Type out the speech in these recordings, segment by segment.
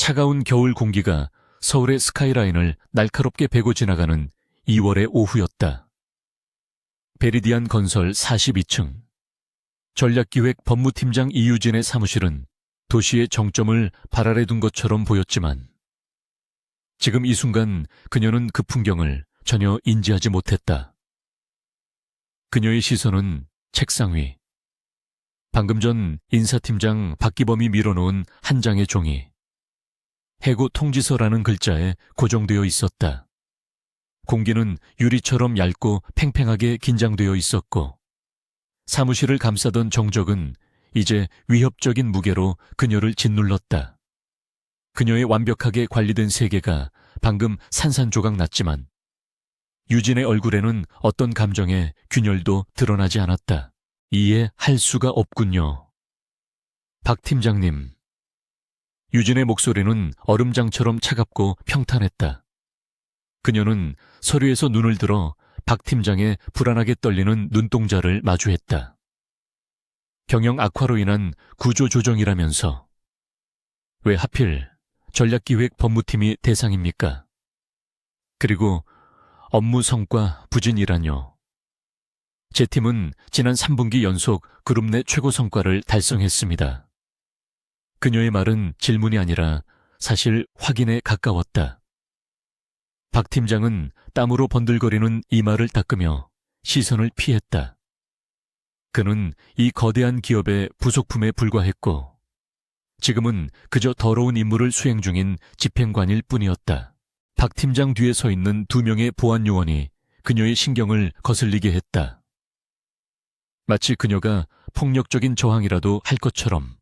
차가운 겨울 공기가 서울의 스카이라인을 날카롭게 베고 지나가는 2월의 오후였다. 베리디안 건설 42층. 전략기획 법무팀장 이유진의 사무실은 도시의 정점을 발 아래 둔 것처럼 보였지만 지금 이 순간 그녀는 그 풍경을 전혀 인지하지 못했다. 그녀의 시선은 책상 위. 방금 전 인사팀장 박기범이 밀어놓은 한 장의 종이 해고 통지서라는 글자에 고정되어 있었다. 공기는 유리처럼 얇고 팽팽하게 긴장되어 있었고 사무실을 감싸던 정적은 이제 위협적인 무게로 그녀를 짓눌렀다. 그녀의 완벽하게 관리된 세계가 방금 산산조각 났지만 유진의 얼굴에는 어떤 감정의 균열도 드러나지 않았다. 이해할 수가 없군요. 박 팀장님. 유진의 목소리는 얼음장처럼 차갑고 평탄했다. 그녀는 서류에서 눈을 들어 박 팀장의 불안하게 떨리는 눈동자를 마주했다. 경영 악화로 인한 구조조정이라면서 왜 하필 전략기획 법무팀이 대상입니까? 그리고 업무 성과 부진이라뇨. 제 팀은 지난 3분기 연속 그룹 내 최고 성과를 달성했습니다. 그녀의 말은 질문이 아니라 사실 확인에 가까웠다. 박 팀장은 땀으로 번들거리는 이마를 닦으며 시선을 피했다. 그는 이 거대한 기업의 부속품에 불과했고 지금은 그저 더러운 임무를 수행 중인 집행관일 뿐이었다. 박 팀장 뒤에 서 있는 2명의 보안 요원이 그녀의 신경을 거슬리게 했다. 마치 그녀가 폭력적인 저항이라도 할 것처럼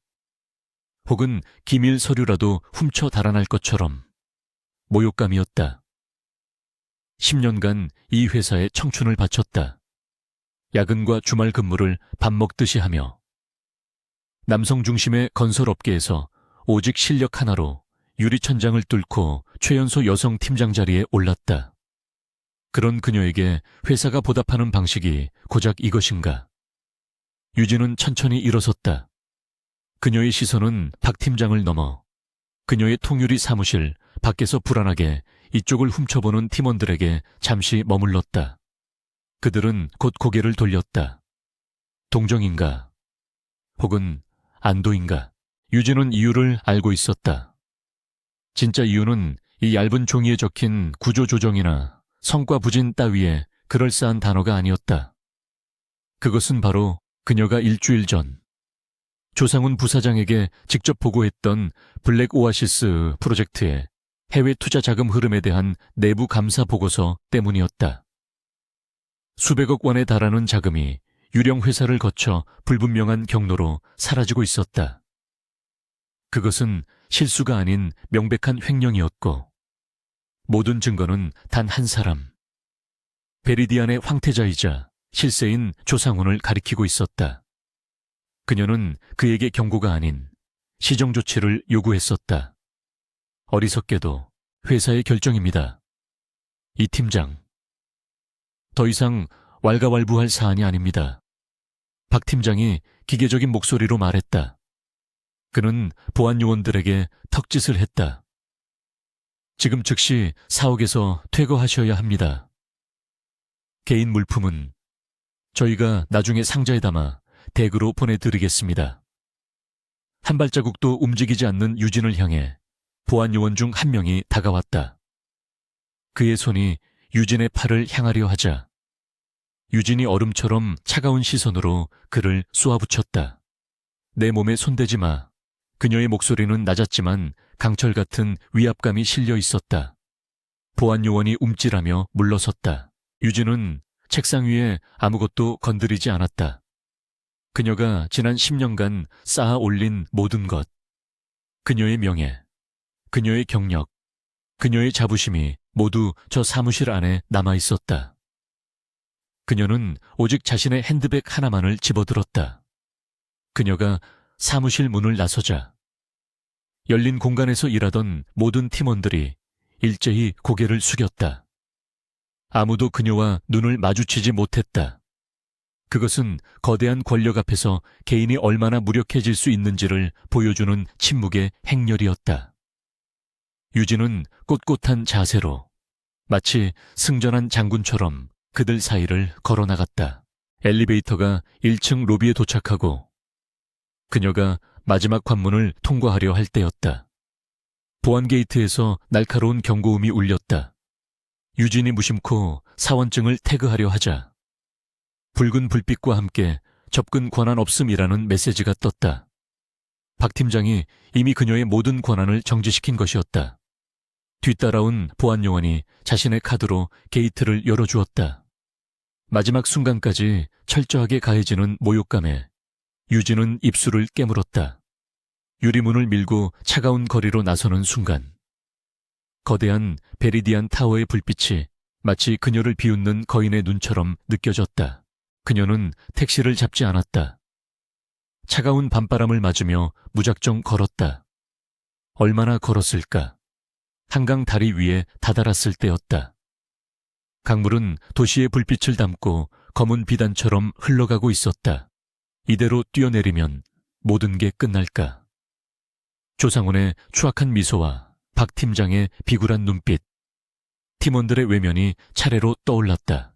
혹은 기밀 서류라도 훔쳐 달아날 것처럼 모욕감이었다. 10년간 이 회사에 청춘을 바쳤다. 야근과 주말 근무를 밥 먹듯이 하며 남성 중심의 건설업계에서 오직 실력 하나로 유리천장을 뚫고 최연소 여성 팀장 자리에 올랐다. 그런 그녀에게 회사가 보답하는 방식이 고작 이것인가? 유진은 천천히 일어섰다. 그녀의 시선은 박 팀장을 넘어 그녀의 통유리 사무실 밖에서 불안하게 이쪽을 훔쳐보는 팀원들에게 잠시 머물렀다. 그들은 곧 고개를 돌렸다. 동정인가? 혹은 안도인가? 유진은 이유를 알고 있었다. 진짜 이유는 이 얇은 종이에 적힌 구조조정이나 성과 부진 따위의 그럴싸한 단어가 아니었다. 그것은 바로 그녀가 일주일 전 조상훈 부사장에게 직접 보고했던 블랙 오아시스 프로젝트의 해외 투자 자금 흐름에 대한 내부 감사 보고서 때문이었다. 수백억 원에 달하는 자금이 유령 회사를 거쳐 불분명한 경로로 사라지고 있었다. 그것은 실수가 아닌 명백한 횡령이었고 모든 증거는 단 한 사람, 베리디안의 황태자이자 실세인 조상훈을 가리키고 있었다. 그녀는 그에게 경고가 아닌 시정 조치를 요구했었다. 어리석게도 회사의 결정입니다. 이 팀장. 더 이상 왈가왈부할 사안이 아닙니다. 박 팀장이 기계적인 목소리로 말했다. 그는 보안 요원들에게 턱짓을 했다. 지금 즉시 사옥에서 퇴거하셔야 합니다. 개인 물품은 저희가 나중에 상자에 담아 댁으로 보내드리겠습니다. 한 발자국도 움직이지 않는 유진을 향해 보안 요원 중 한 명이 다가왔다. 그의 손이 유진의 팔을 향하려 하자 유진이 얼음처럼 차가운 시선으로 그를 쏘아붙였다. 내 몸에 손대지 마. 그녀의 목소리는 낮았지만 강철 같은 위압감이 실려 있었다. 보안 요원이 움찔하며 물러섰다. 유진은 책상 위에 아무것도 건드리지 않았다. 그녀가 지난 10년간 쌓아 올린 모든 것, 그녀의 명예, 그녀의 경력, 그녀의 자부심이 모두 저 사무실 안에 남아 있었다. 그녀는 오직 자신의 핸드백 하나만을 집어들었다. 그녀가 사무실 문을 나서자 열린 공간에서 일하던 모든 팀원들이 일제히 고개를 숙였다. 아무도 그녀와 눈을 마주치지 못했다. 그것은 거대한 권력 앞에서 개인이 얼마나 무력해질 수 있는지를 보여주는 침묵의 행렬이었다. 유진은 꼿꼿한 자세로 마치 승전한 장군처럼 그들 사이를 걸어나갔다. 엘리베이터가 1층 로비에 도착하고 그녀가 마지막 관문을 통과하려 할 때였다. 보안 게이트에서 날카로운 경고음이 울렸다. 유진이 무심코 사원증을 태그하려 하자 붉은 불빛과 함께 접근 권한 없음이라는 메시지가 떴다. 박 팀장이 이미 그녀의 모든 권한을 정지시킨 것이었다. 뒤따라온 보안 요원이 자신의 카드로 게이트를 열어주었다. 마지막 순간까지 철저하게 가해지는 모욕감에 유진은 입술을 깨물었다. 유리문을 밀고 차가운 거리로 나서는 순간 거대한 베리디안 타워의 불빛이 마치 그녀를 비웃는 거인의 눈처럼 느껴졌다. 그녀는 택시를 잡지 않았다. 차가운 밤바람을 맞으며 무작정 걸었다. 얼마나 걸었을까? 한강 다리 위에 다다랐을 때였다. 강물은 도시의 불빛을 담고 검은 비단처럼 흘러가고 있었다. 이대로 뛰어내리면 모든 게 끝날까? 조상훈의 추악한 미소와 박 팀장의 비굴한 눈빛, 팀원들의 외면이 차례로 떠올랐다.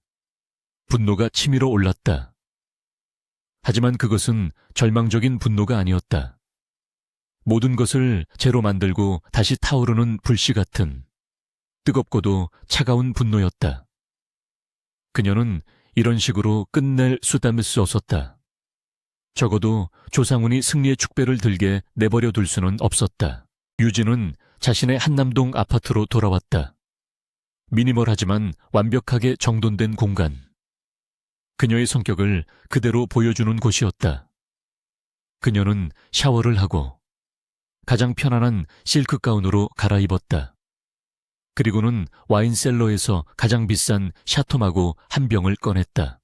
분노가 치밀어 올랐다. 하지만 그것은 절망적인 분노가 아니었다. 모든 것을 재로 만들고 다시 타오르는 불씨 같은 뜨겁고도 차가운 분노였다. 그녀는 이런 식으로 끝낼 수단을 썼었다. 적어도 조상훈이 승리의 축배를 들게 내버려 둘 수는 없었다. 유진은 자신의 한남동 아파트로 돌아왔다. 미니멀하지만 완벽하게 정돈된 공간. 그녀의 성격을 그대로 보여주는 곳이었다. 그녀는 샤워를 하고 가장 편안한 실크 가운으로 갈아입었다. 그리고는 와인셀러에서 가장 비싼 샤토마고 한 병을 꺼냈다.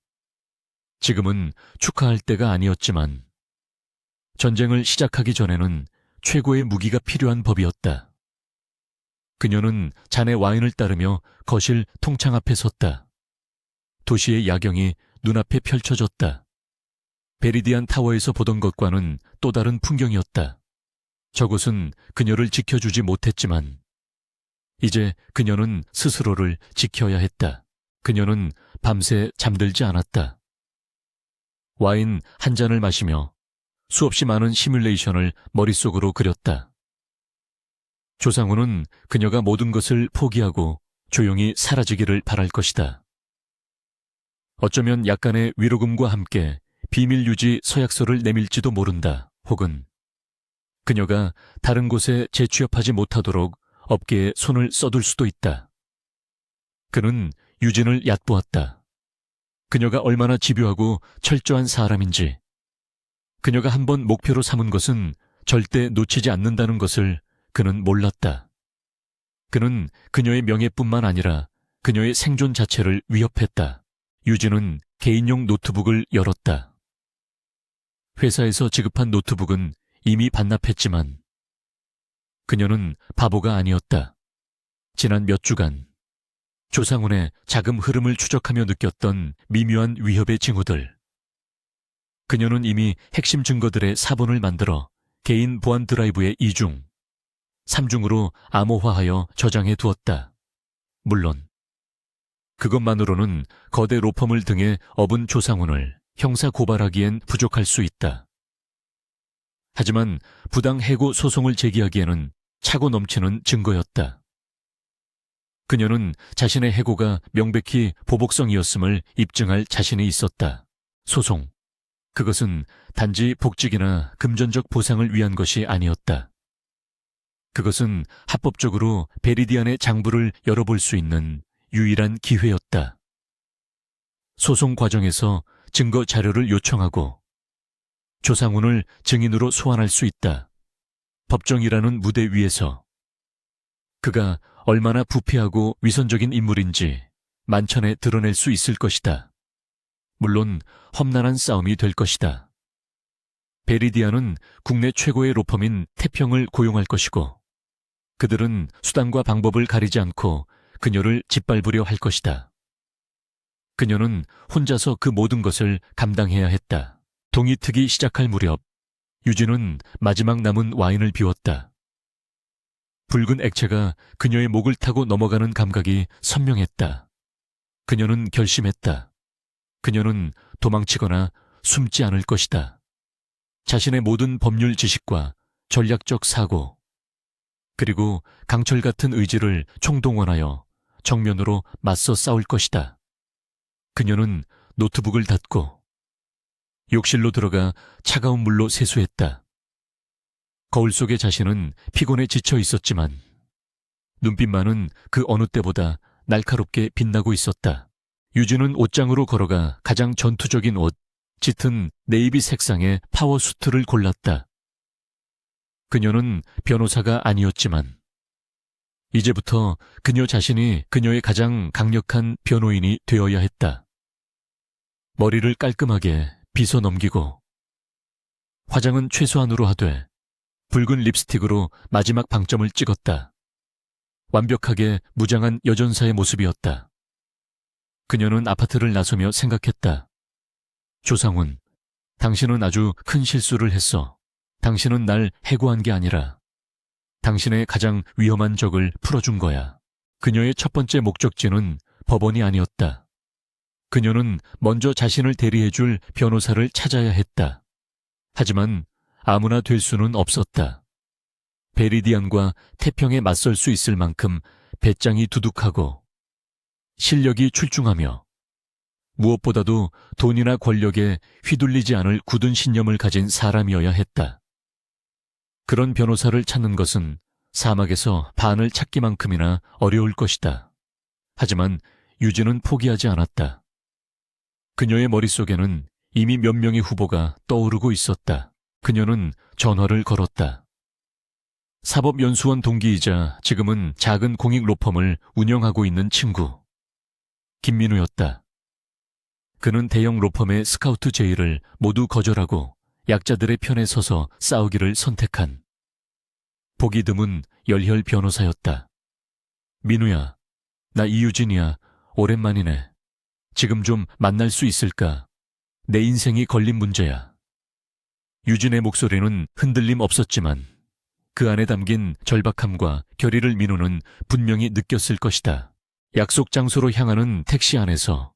지금은 축하할 때가 아니었지만 전쟁을 시작하기 전에는 최고의 무기가 필요한 법이었다. 그녀는 잔에 와인을 따르며 거실 통창 앞에 섰다. 도시의 야경이 눈앞에 펼쳐졌다. 베리디안 타워에서 보던 것과는 또 다른 풍경이었다. 저곳은 그녀를 지켜주지 못했지만 이제 그녀는 스스로를 지켜야 했다. 그녀는 밤새 잠들지 않았다. 와인 한 잔을 마시며 수없이 많은 시뮬레이션을 머릿속으로 그렸다. 조상훈은 그녀가 모든 것을 포기하고 조용히 사라지기를 바랄 것이다. 어쩌면 약간의 위로금과 함께 비밀 유지 서약서를 내밀지도 모른다. 혹은 그녀가 다른 곳에 재취업하지 못하도록 업계에 손을 써둘 수도 있다. 그는 유진을 얕보았다. 그녀가 얼마나 집요하고 철저한 사람인지, 그녀가 한번 목표로 삼은 것은 절대 놓치지 않는다는 것을 그는 몰랐다. 그는 그녀의 명예뿐만 아니라 그녀의 생존 자체를 위협했다. 유진은 개인용 노트북을 열었다. 회사에서 지급한 노트북은 이미 반납했지만 그녀는 바보가 아니었다. 지난 몇 주간 조상훈의 자금 흐름을 추적하며 느꼈던 미묘한 위협의 징후들. 그녀는 이미 핵심 증거들의 사본을 만들어 개인 보안 드라이브에 2중, 3중으로 암호화하여 저장해 두었다. 물론 그것만으로는 거대 로펌을 등에 업은 조상훈을 형사 고발하기엔 부족할 수 있다. 하지만 부당 해고 소송을 제기하기에는 차고 넘치는 증거였다. 그녀는 자신의 해고가 명백히 보복성이었음을 입증할 자신이 있었다. 소송. 그것은 단지 복직이나 금전적 보상을 위한 것이 아니었다. 그것은 합법적으로 베리디안의 장부를 열어볼 수 있는 유일한 기회였다. 소송 과정에서 증거 자료를 요청하고 조상훈을 증인으로 소환할 수 있다. 법정이라는 무대 위에서 그가 얼마나 부패하고 위선적인 인물인지 만천에 드러낼 수 있을 것이다. 물론 험난한 싸움이 될 것이다. 베리디안은 국내 최고의 로펌인 태평을 고용할 것이고 그들은 수단과 방법을 가리지 않고 그녀를 짓밟으려 할 것이다. 그녀는 혼자서 그 모든 것을 감당해야 했다. 동이 트기 시작할 무렵 유진은 마지막 남은 와인을 비웠다. 붉은 액체가 그녀의 목을 타고 넘어가는 감각이 선명했다. 그녀는 결심했다. 그녀는 도망치거나 숨지 않을 것이다. 자신의 모든 법률 지식과 전략적 사고, 그리고 강철 같은 의지를 총동원하여 정면으로 맞서 싸울 것이다. 그녀는 노트북을 닫고 욕실로 들어가 차가운 물로 세수했다. 거울 속의 자신은 피곤에 지쳐 있었지만 눈빛만은 그 어느 때보다 날카롭게 빛나고 있었다. 유진은 옷장으로 걸어가 가장 전투적인 옷, 짙은 네이비 색상의 파워 수트를 골랐다. 그녀는 변호사가 아니었지만 이제부터 그녀 자신이 그녀의 가장 강력한 변호인이 되어야 했다. 머리를 깔끔하게 빗어 넘기고 화장은 최소한으로 하되 붉은 립스틱으로 마지막 방점을 찍었다. 완벽하게 무장한 여전사의 모습이었다. 그녀는 아파트를 나서며 생각했다. 조상훈, 당신은 아주 큰 실수를 했어. 당신은 날 해고한 게 아니라 당신의 가장 위험한 적을 풀어준 거야. 그녀의 첫 번째 목적지는 법원이 아니었다. 그녀는 먼저 자신을 대리해줄 변호사를 찾아야 했다. 하지만 아무나 될 수는 없었다. 베리디안과 태평에 맞설 수 있을 만큼 배짱이 두둑하고 실력이 출중하며 무엇보다도 돈이나 권력에 휘둘리지 않을 굳은 신념을 가진 사람이어야 했다. 그런 변호사를 찾는 것은 사막에서 반을 찾기만큼이나 어려울 것이다. 하지만 유진은 포기하지 않았다. 그녀의 머릿속에는 이미 몇 명의 후보가 떠오르고 있었다. 그녀는 전화를 걸었다. 사법연수원 동기이자 지금은 작은 공익 로펌을 운영하고 있는 친구. 김민우였다. 그는 대형 로펌의 스카우트 제의를 모두 거절하고 약자들의 편에 서서 싸우기를 선택한 보기 드문 열혈 변호사였다. 민우야, 나 이유진이야. 오랜만이네. 지금 좀 만날 수 있을까? 내 인생이 걸린 문제야. 유진의 목소리는 흔들림 없었지만 그 안에 담긴 절박함과 결의를 민우는 분명히 느꼈을 것이다. 약속 장소로 향하는 택시 안에서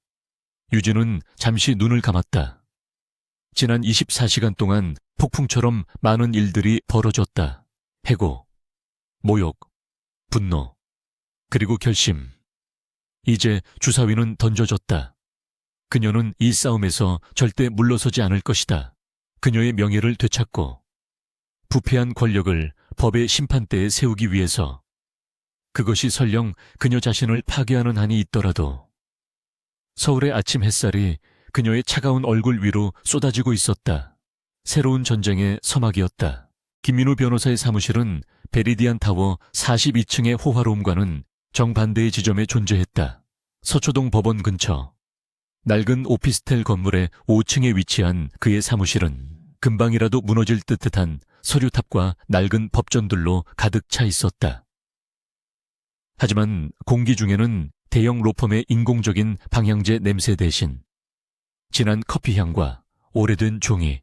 유진은 잠시 눈을 감았다. 지난 24시간 동안 폭풍처럼 많은 일들이 벌어졌다. 해고, 모욕, 분노, 그리고 결심. 이제 주사위는 던져졌다. 그녀는 이 싸움에서 절대 물러서지 않을 것이다. 그녀의 명예를 되찾고 부패한 권력을 법의 심판대에 세우기 위해서, 그것이 설령 그녀 자신을 파괴하는 한이 있더라도. 서울의 아침 햇살이 그녀의 차가운 얼굴 위로 쏟아지고 있었다. 새로운 전쟁의 서막이었다. 김민우 변호사의 사무실은 베리디안 타워 42층의 호화로움과는 정반대의 지점에 존재했다. 서초동 법원 근처 낡은 오피스텔 건물의 5층에 위치한 그의 사무실은 금방이라도 무너질 듯한 서류탑과 낡은 법전들로 가득 차 있었다. 하지만 공기 중에는 대형 로펌의 인공적인 방향제 냄새 대신 진한 커피향과 오래된 종이,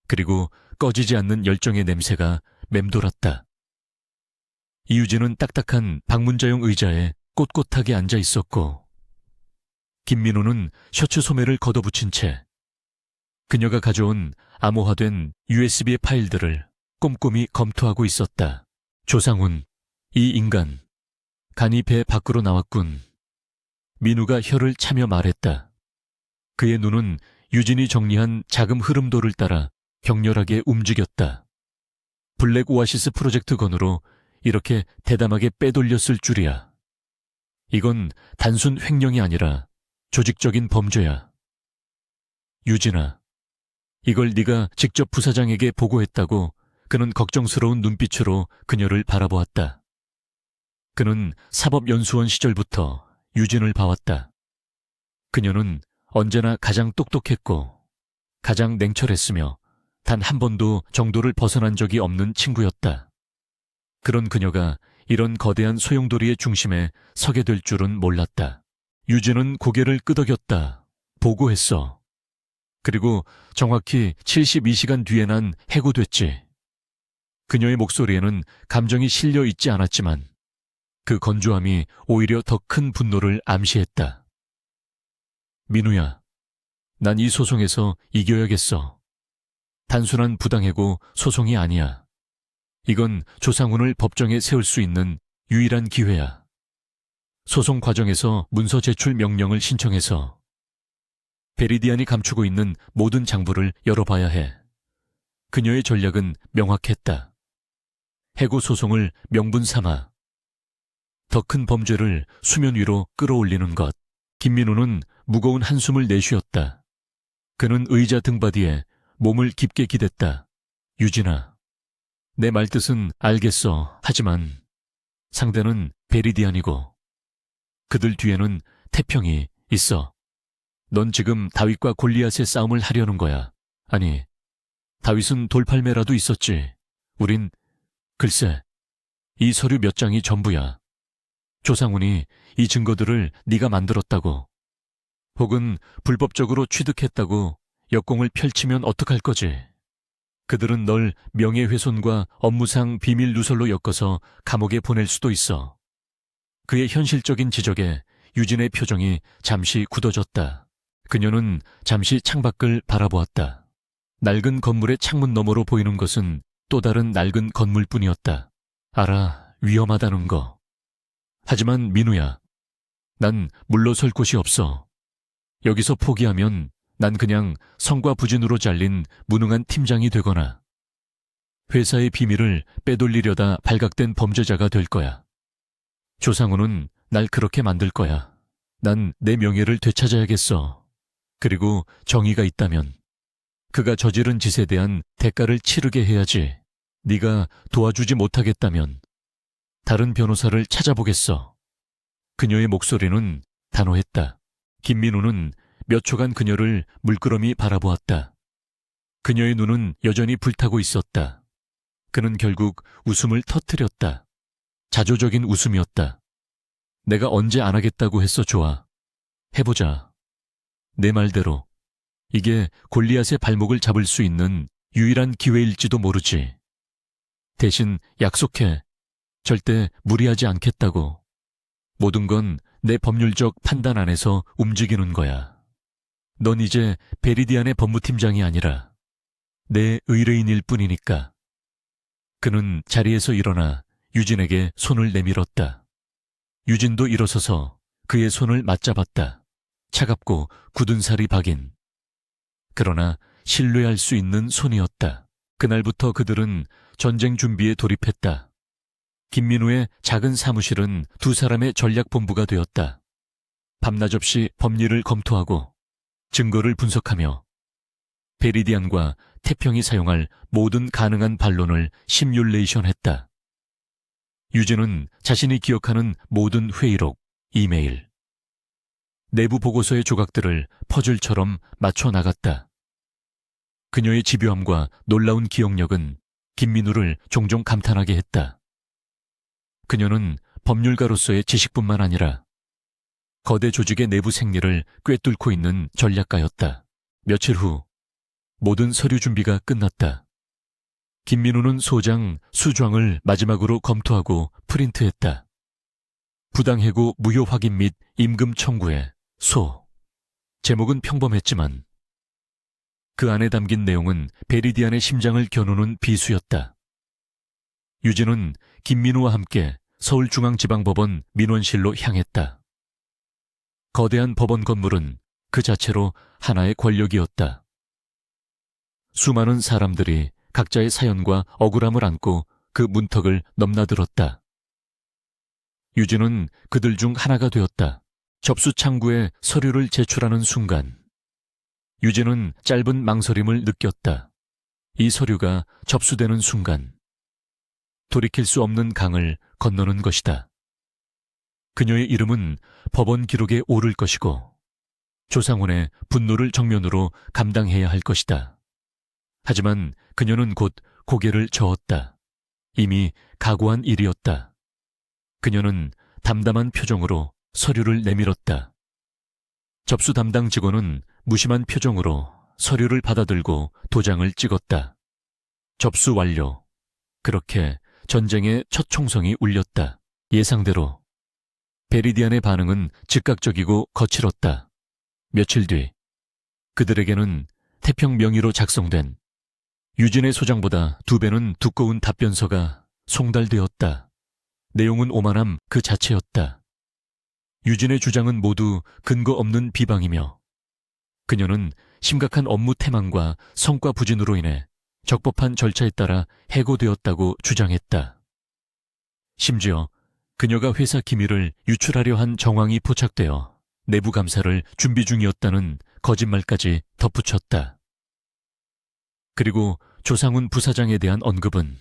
그리고 꺼지지 않는 열정의 냄새가 맴돌았다. 이유진은 딱딱한 방문자용 의자에 꼿꼿하게 앉아 있었고 김민우는 셔츠 소매를 걷어붙인 채 그녀가 가져온 암호화된 USB 파일들을 꼼꼼히 검토하고 있었다. 조상훈, 이 인간, 간이 배 밖으로 나왔군. 민우가 혀를 차며 말했다. 그의 눈은 유진이 정리한 자금 흐름도를 따라 격렬하게 움직였다. 블랙 오아시스 프로젝트 건으로 이렇게 대담하게 빼돌렸을 줄이야. 이건 단순 횡령이 아니라 조직적인 범죄야. 유진아, 이걸 네가 직접 부사장에게 보고했다고. 그는 걱정스러운 눈빛으로 그녀를 바라보았다. 그는 사법연수원 시절부터 유진을 봐왔다. 그녀는 언제나 가장 똑똑했고 가장 냉철했으며 단 한 번도 정도를 벗어난 적이 없는 친구였다. 그런 그녀가 이런 거대한 소용돌이의 중심에 서게 될 줄은 몰랐다. 유진은 고개를 끄덕였다. 보고했어. 그리고 정확히 72시간 뒤에 난 해고됐지. 그녀의 목소리에는 감정이 실려 있지 않았지만 그 건조함이 오히려 더 큰 분노를 암시했다. 민우야, 난 이 소송에서 이겨야겠어. 단순한 부당해고 소송이 아니야. 이건 조상훈을 법정에 세울 수 있는 유일한 기회야. 소송 과정에서 문서 제출 명령을 신청해서 베리디안이 감추고 있는 모든 장부를 열어봐야 해. 그녀의 전략은 명확했다. 해고 소송을 명분 삼아 더 큰 범죄를 수면 위로 끌어올리는 것. 김민우는 무거운 한숨을 내쉬었다. 그는 의자 등받이에 몸을 깊게 기댔다. 유진아, 내 말뜻은 알겠어. 하지만 상대는 베리디안이고 그들 뒤에는 태평이 있어. 넌 지금 다윗과 골리앗의 싸움을 하려는 거야. 아니, 다윗은 돌팔매라도 있었지. 우린 글쎄, 이 서류 몇 장이 전부야. 조상훈이 이 증거들을 네가 만들었다고, 혹은 불법적으로 취득했다고 역공을 펼치면 어떡할 거지? 그들은 널 명예훼손과 업무상 비밀 누설로 엮어서 감옥에 보낼 수도 있어. 그의 현실적인 지적에 유진의 표정이 잠시 굳어졌다. 그녀는 잠시 창밖을 바라보았다. 낡은 건물의 창문 너머로 보이는 것은 또 다른 낡은 건물뿐이었다. 알아, 위험하다는 거. 하지만 민우야, 난 물러설 곳이 없어. 여기서 포기하면 난 그냥 성과 부진으로 잘린 무능한 팀장이 되거나 회사의 비밀을 빼돌리려다 발각된 범죄자가 될 거야. 조상우는 날 그렇게 만들 거야. 난 내 명예를 되찾아야겠어. 그리고 정의가 있다면 그가 저지른 짓에 대한 대가를 치르게 해야지. 네가 도와주지 못하겠다면 다른 변호사를 찾아보겠어. 그녀의 목소리는 단호했다. 김민우는 몇 초간 그녀를 물끄러미 바라보았다. 그녀의 눈은 여전히 불타고 있었다. 그는 결국 웃음을 터뜨렸다. 자조적인 웃음이었다. 내가 언제 안 하겠다고 했어. 좋아. 해보자. 내 말대로. 이게 골리앗의 발목을 잡을 수 있는 유일한 기회일지도 모르지. 대신 약속해. 절대 무리하지 않겠다고. 모든 건 내 법률적 판단 안에서 움직이는 거야. 넌 이제 베리디안의 법무팀장이 아니라 내 의뢰인일 뿐이니까. 그는 자리에서 일어나 유진에게 손을 내밀었다. 유진도 일어서서 그의 손을 맞잡았다. 차갑고 굳은 살이 박인. 그러나 신뢰할 수 있는 손이었다. 그날부터 그들은 전쟁 준비에 돌입했다. 김민우의 작은 사무실은 두 사람의 전략본부가 되었다. 밤낮 없이 법리를 검토하고 증거를 분석하며 베리디안과 태평이 사용할 모든 가능한 반론을 시뮬레이션했다. 유진은 자신이 기억하는 모든 회의록, 이메일, 내부 보고서의 조각들을 퍼즐처럼 맞춰 나갔다. 그녀의 집요함과 놀라운 기억력은 김민우를 종종 감탄하게 했다. 그녀는 법률가로서의 지식뿐만 아니라 거대 조직의 내부 생리를 꿰뚫고 있는 전략가였다. 며칠 후 모든 서류 준비가 끝났다. 김민우는 소장 수좌을 마지막으로 검토하고 프린트했다. 부당해고 무효 확인 및 임금 청구에 소. 제목은 평범했지만 그 안에 담긴 내용은 베리디안의 심장을 겨누는 비수였다. 유진은 김민우와 함께 서울중앙지방법원 민원실로 향했다. 거대한 법원 건물은 그 자체로 하나의 권력이었다. 수많은 사람들이 각자의 사연과 억울함을 안고 그 문턱을 넘나들었다. 유진은 그들 중 하나가 되었다. 접수 창구에 서류를 제출하는 순간 유진은 짧은 망설임을 느꼈다. 이 서류가 접수되는 순간 돌이킬 수 없는 강을 건너는 것이다. 그녀의 이름은 법원 기록에 오를 것이고 조상훈의 분노를 정면으로 감당해야 할 것이다. 하지만 그녀는 곧 고개를 저었다. 이미 각오한 일이었다. 그녀는 담담한 표정으로 서류를 내밀었다. 접수 담당 직원은 무심한 표정으로 서류를 받아들고 도장을 찍었다. 접수 완료. 그렇게 전쟁의 첫 총성이 울렸다. 예상대로 베리디안의 반응은 즉각적이고 거칠었다. 며칠 뒤 그들에게는 태평 명의로 작성된 유진의 소장보다 2배는 두꺼운 답변서가 송달되었다. 내용은 오만함 그 자체였다. 유진의 주장은 모두 근거 없는 비방이며 그녀는 심각한 업무 태만과 성과 부진으로 인해 적법한 절차에 따라 해고되었다고 주장했다. 심지어 그녀가 회사 기밀을 유출하려 한 정황이 포착되어 내부 감사를 준비 중이었다는 거짓말까지 덧붙였다. 그리고 조상훈 부사장에 대한 언급은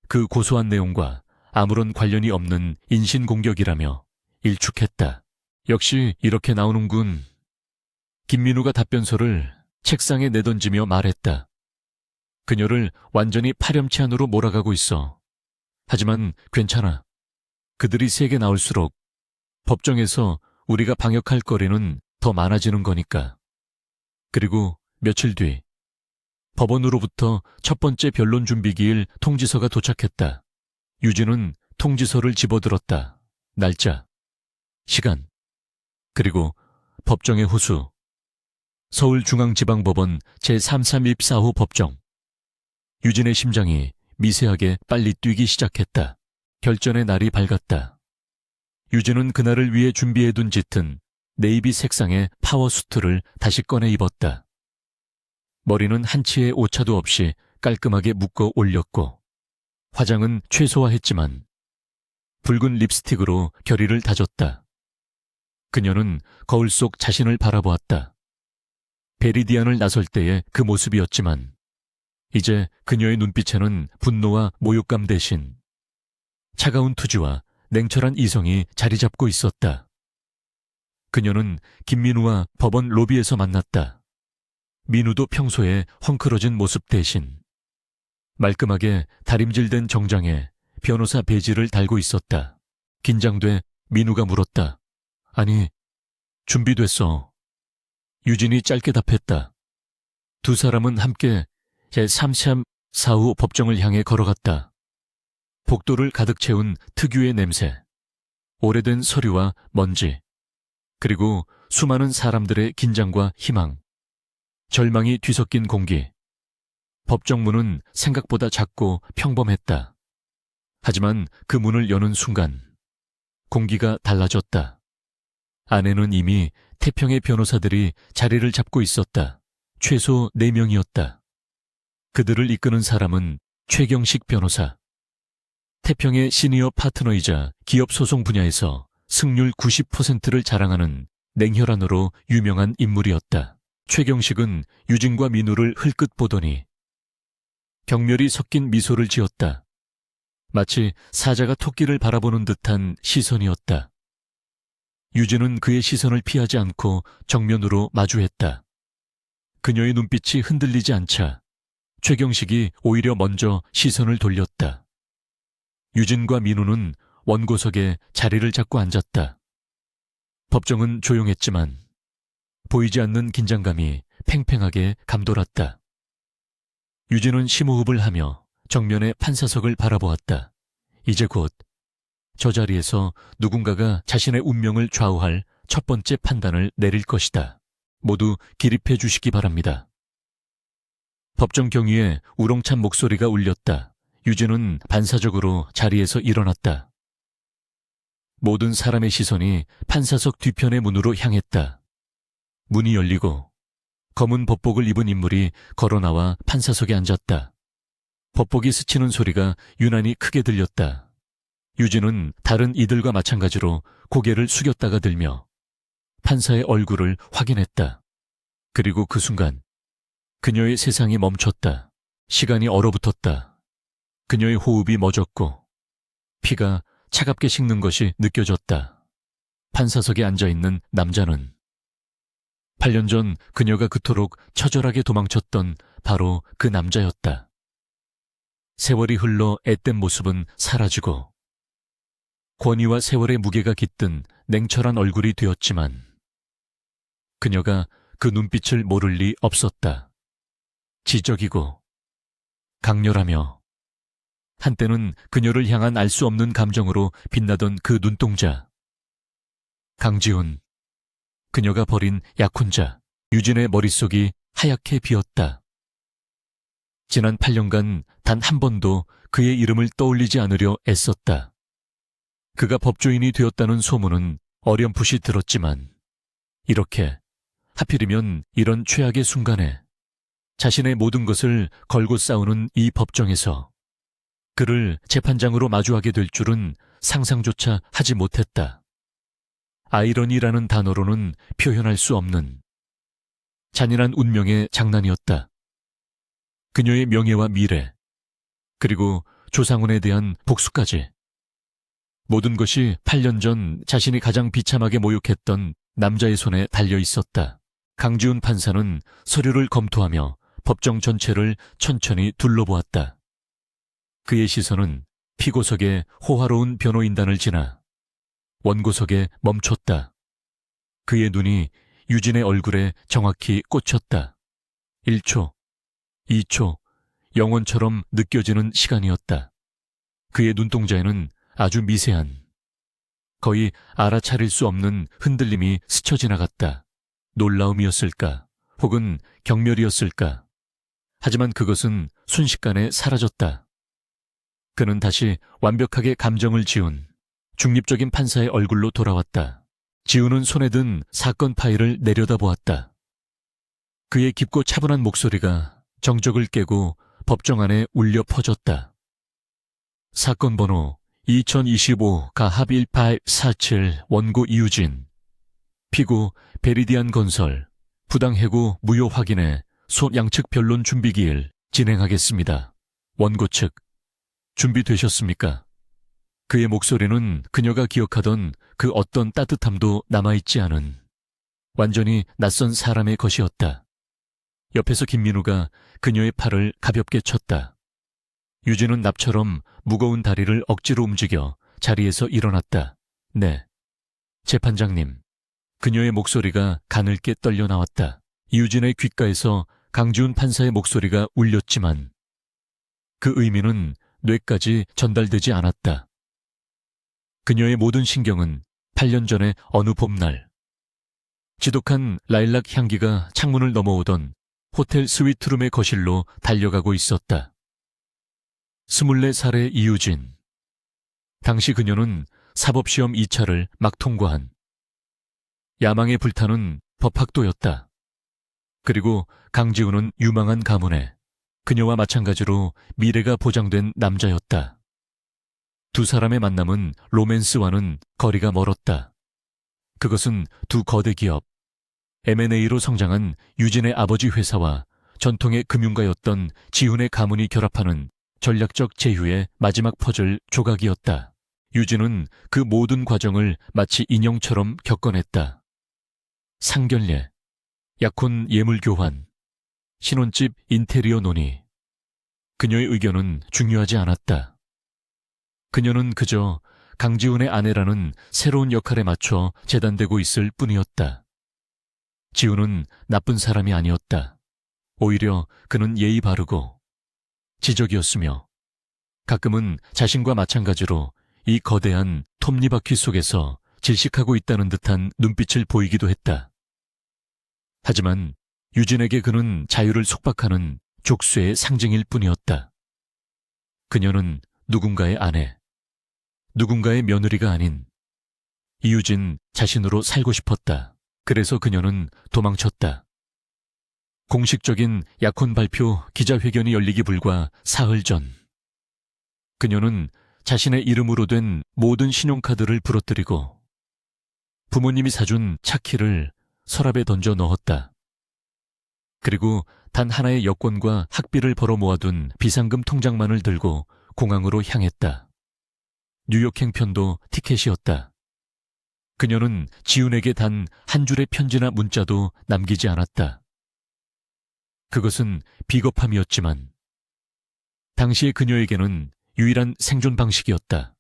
그 고소한 내용과 아무런 관련이 없는 인신공격이라며 일축했다. 역시 이렇게 나오는군. 김민우가 답변서를 책상에 내던지며 말했다. 그녀를 완전히 파렴치 안으로 몰아가고 있어. 하지만 괜찮아. 그들이 세게 나올수록 법정에서 우리가 방역할 거리는 더 많아지는 거니까. 그리고 며칠 뒤 법원으로부터 첫 번째 변론 준비기일 통지서가 도착했다. 유진은 통지서를 집어들었다. 날짜, 시간, 그리고 법정의 호수. 서울중앙지방법원 제331사호 법정. 유진의 심장이 미세하게 빨리 뛰기 시작했다. 결전의 날이 밝았다. 유진은 그날을 위해 준비해둔 짙은 네이비 색상의 파워수트를 다시 꺼내 입었다. 머리는 한치의 오차도 없이 깔끔하게 묶어 올렸고 화장은 최소화했지만 붉은 립스틱으로 결의를 다졌다. 그녀는 거울 속 자신을 바라보았다. 베리디안을 나설 때의 그 모습이었지만 이제 그녀의 눈빛에는 분노와 모욕감 대신 차가운 투지와 냉철한 이성이 자리 잡고 있었다. 그녀는 김민우와 법원 로비에서 만났다. 민우도 평소에 헝클어진 모습 대신 말끔하게 다림질된 정장에 변호사 배지를 달고 있었다. 긴장돼 민우가 물었다. 아니, 준비됐어. 유진이 짧게 답했다. 두 사람은 함께 제334호 법정을 향해 걸어갔다. 복도를 가득 채운 특유의 냄새, 오래된 서류와 먼지, 그리고 수많은 사람들의 긴장과 희망, 절망이 뒤섞인 공기. 법정 문은 생각보다 작고 평범했다. 하지만 그 문을 여는 순간 공기가 달라졌다. 안에는 이미 태평의 변호사들이 자리를 잡고 있었다. 최소 4명이었다. 그들을 이끄는 사람은 최경식 변호사. 태평의 시니어 파트너이자 기업 소송 분야에서 승률 90%를 자랑하는 냉혈한으로 유명한 인물이었다. 최경식은 유진과 민우를 흘끗 보더니 경멸이 섞인 미소를 지었다. 마치 사자가 토끼를 바라보는 듯한 시선이었다. 유진은 그의 시선을 피하지 않고 정면으로 마주했다. 그녀의 눈빛이 흔들리지 않자 최경식이 오히려 먼저 시선을 돌렸다. 유진과 민우는 원고석에 자리를 잡고 앉았다. 법정은 조용했지만 보이지 않는 긴장감이 팽팽하게 감돌았다. 유진은 심호흡을 하며 정면의 판사석을 바라보았다. 이제 곧 저 자리에서 누군가가 자신의 운명을 좌우할 첫 번째 판단을 내릴 것이다. 모두 기립해 주시기 바랍니다. 법정 경위에 우렁찬 목소리가 울렸다. 유진은 반사적으로 자리에서 일어났다. 모든 사람의 시선이 판사석 뒤편의 문으로 향했다. 문이 열리고 검은 법복을 입은 인물이 걸어나와 판사석에 앉았다. 법복이 스치는 소리가 유난히 크게 들렸다. 유진은 다른 이들과 마찬가지로 고개를 숙였다가 들며 판사의 얼굴을 확인했다. 그리고 그 순간 그녀의 세상이 멈췄다. 시간이 얼어붙었다. 그녀의 호흡이 멎었고 피가 차갑게 식는 것이 느껴졌다. 판사석에 앉아있는 남자는 8년 전 그녀가 그토록 처절하게 도망쳤던 바로 그 남자였다. 세월이 흘러 앳된 모습은 사라지고 권위와 세월의 무게가 깃든 냉철한 얼굴이 되었지만 그녀가 그 눈빛을 모를 리 없었다. 지적이고 강렬하며 한때는 그녀를 향한 알 수 없는 감정으로 빛나던 그 눈동자. 강지훈. 그녀가 버린 약혼자. 유진의 머릿속이 하얗게 비었다. 지난 8년간 단 한 번도 그의 이름을 떠올리지 않으려 애썼다. 그가 법조인이 되었다는 소문은 어렴풋이 들었지만 이렇게, 하필이면 이런 최악의 순간에 자신의 모든 것을 걸고 싸우는 이 법정에서 그를 재판장으로 마주하게 될 줄은 상상조차 하지 못했다. 아이러니라는 단어로는 표현할 수 없는 잔인한 운명의 장난이었다. 그녀의 명예와 미래, 그리고 조상훈에 대한 복수까지. 모든 것이 8년 전 자신이 가장 비참하게 모욕했던 남자의 손에 달려 있었다. 강지훈 판사는 서류를 검토하며 법정 전체를 천천히 둘러보았다. 그의 시선은 피고석의 호화로운 변호인단을 지나 원고석에 멈췄다. 그의 눈이 유진의 얼굴에 정확히 꽂혔다. 1초, 2초, 영원처럼 느껴지는 시간이었다. 그의 눈동자에는 아주 미세한, 거의 알아차릴 수 없는 흔들림이 스쳐 지나갔다. 놀라움이었을까? 혹은 경멸이었을까? 하지만 그것은 순식간에 사라졌다. 그는 다시 완벽하게 감정을 지운 중립적인 판사의 얼굴로 돌아왔다. 지우는 손에 든 사건 파일을 내려다보았다. 그의 깊고 차분한 목소리가 정적을 깨고 법정 안에 울려 퍼졌다. 사건 번호 2025-1847 원고 이유진. 피고 베리디안 건설 부당해고 무효 확인에 소양측 변론 준비기일 진행하겠습니다. 원고 측 준비되셨습니까? 그의 목소리는 그녀가 기억하던 그 어떤 따뜻함도 남아있지 않은 완전히 낯선 사람의 것이었다. 옆에서 김민우가 그녀의 팔을 가볍게 쳤다. 유진은 납처럼 무거운 다리를 억지로 움직여 자리에서 일어났다. 네. 재판장님. 그녀의 목소리가 가늘게 떨려 나왔다. 유진의 귓가에서 강지훈 판사의 목소리가 울렸지만 그 의미는 뇌까지 전달되지 않았다. 그녀의 모든 신경은 8년 전의 어느 봄날, 지독한 라일락 향기가 창문을 넘어오던 호텔 스위트룸의 거실로 달려가고 있었다. 24살의 이유진. 당시 그녀는 사법시험 2차를 막 통과한 야망에 불타는 법학도였다. 그리고 강지훈은 유망한 가문에 그녀와 마찬가지로 미래가 보장된 남자였다. 두 사람의 만남은 로맨스와는 거리가 멀었다. 그것은 두 거대 기업, M&A로 성장한 유진의 아버지 회사와 전통의 금융가였던 지훈의 가문이 결합하는 전략적 제휴의 마지막 퍼즐 조각이었다. 유진은 그 모든 과정을 마치 인형처럼 겪어냈다. 상견례, 약혼 예물 교환, 신혼집 인테리어 논의. 그녀의 의견은 중요하지 않았다. 그녀는 그저 강지훈의 아내라는 새로운 역할에 맞춰 재단되고 있을 뿐이었다. 지훈은 나쁜 사람이 아니었다. 오히려 그는 예의 바르고 지적이었으며 가끔은 자신과 마찬가지로 이 거대한 톱니바퀴 속에서 질식하고 있다는 듯한 눈빛을 보이기도 했다. 하지만 유진에게 그는 자유를 속박하는 족쇄의 상징일 뿐이었다. 그녀는 누군가의 아내, 누군가의 며느리가 아닌 이유진 자신으로 살고 싶었다. 그래서 그녀는 도망쳤다. 공식적인 약혼 발표 기자회견이 열리기 불과 사흘 전, 그녀는 자신의 이름으로 된 모든 신용카드를 부러뜨리고 부모님이 사준 차키를 서랍에 던져 넣었다. 그리고 단 하나의 여권과 학비를 벌어 모아둔 비상금 통장만을 들고 공항으로 향했다. 뉴욕행 편도 티켓이었다. 그녀는 지훈에게 단 한 줄의 편지나 문자도 남기지 않았다. 그것은 비겁함이었지만 당시의 그녀에게는 유일한 생존 방식이었다.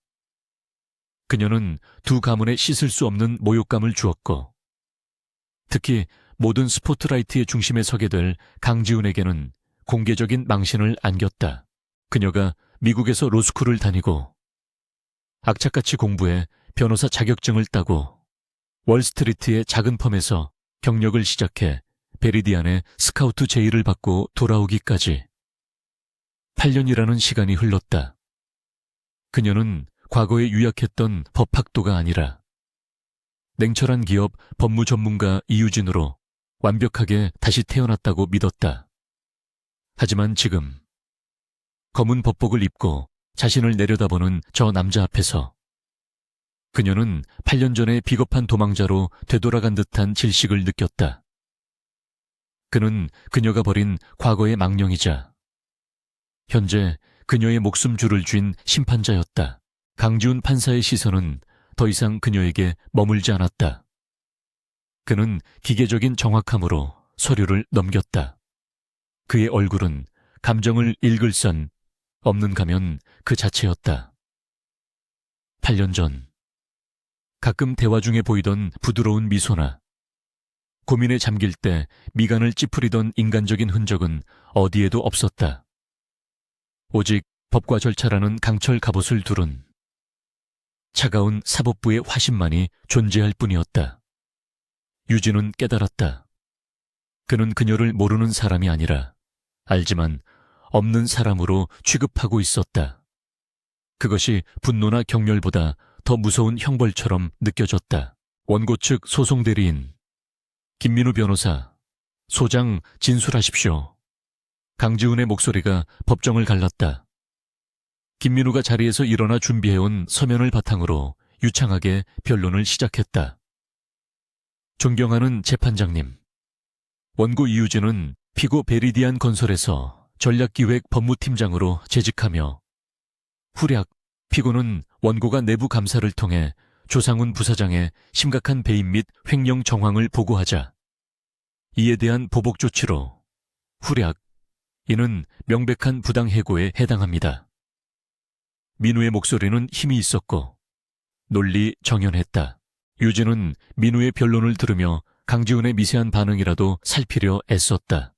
그녀는 두 가문에 씻을 수 없는 모욕감을 주었고 특히 모든 스포트라이트의 중심에 서게 될 강지훈에게는 공개적인 망신을 안겼다. 그녀가 미국에서 로스쿨을 다니고 악착같이 공부해 변호사 자격증을 따고 월스트리트의 작은 펌에서 경력을 시작해 베리디안의 스카우트 제의를 받고 돌아오기까지 8년이라는 시간이 흘렀다. 그녀는 과거에 유약했던 법학도가 아니라 냉철한 기업 법무 전문가 이유진으로 완벽하게 다시 태어났다고 믿었다. 하지만 지금 검은 법복을 입고 자신을 내려다보는 저 남자 앞에서 그녀는 8년 전에 비겁한 도망자로 되돌아간 듯한 질식을 느꼈다. 그는 그녀가 버린 과거의 망령이자 현재 그녀의 목숨줄을 쥔 심판자였다. 강지훈 판사의 시선은 더 이상 그녀에게 머물지 않았다. 그는 기계적인 정확함으로 서류를 넘겼다. 그의 얼굴은 감정을 읽을 선 없는 가면 그 자체였다. 8년 전 가끔 대화 중에 보이던 부드러운 미소나 고민에 잠길 때 미간을 찌푸리던 인간적인 흔적은 어디에도 없었다. 오직 법과 절차라는 강철 갑옷을 두른 차가운 사법부의 화신만이 존재할 뿐이었다. 유진은 깨달았다. 그는 그녀를 모르는 사람이 아니라 알지만 없는 사람으로 취급하고 있었다. 그것이 분노나 경멸보다 더 무서운 형벌처럼 느껴졌다. 원고 측 소송 대리인 김민우 변호사, 소장 진술하십시오. 강지훈의 목소리가 법정을 갈랐다. 김민우가 자리에서 일어나 준비해온 서면을 바탕으로 유창하게 변론을 시작했다. 존경하는 재판장님, 원고 이유진은 피고 베리디안 건설에서 전략기획 법무팀장으로 재직하며 후략 피고는 원고가 내부 감사를 통해 조상훈 부사장의 심각한 배임 및 횡령 정황을 보고하자 이에 대한 보복 조치로 후략 이는 명백한 부당해고에 해당합니다. 민우의 목소리는 힘이 있었고 논리 정연했다. 유진은 민우의 변론을 들으며 강지훈의 미세한 반응이라도 살피려 애썼다.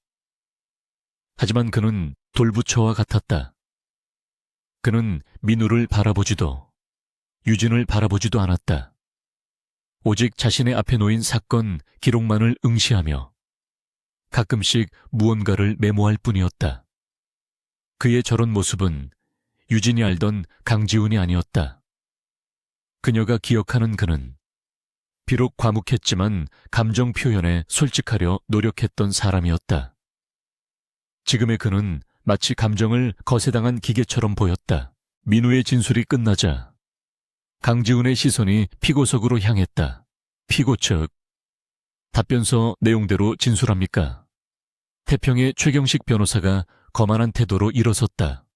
하지만 그는 돌부처와 같았다. 그는 민우를 바라보지도 유진을 바라보지도 않았다. 오직 자신의 앞에 놓인 사건 기록만을 응시하며 가끔씩 무언가를 메모할 뿐이었다. 그의 저런 모습은 유진이 알던 강지훈이 아니었다. 그녀가 기억하는 그는 비록 과묵했지만 감정 표현에 솔직하려 노력했던 사람이었다. 지금의 그는 마치 감정을 거세당한 기계처럼 보였다. 민우의 진술이 끝나자 강지훈의 시선이 피고석으로 향했다. 피고 측, 답변서 내용대로 진술합니까? 태평의 최경식 변호사가 거만한 태도로 일어섰다.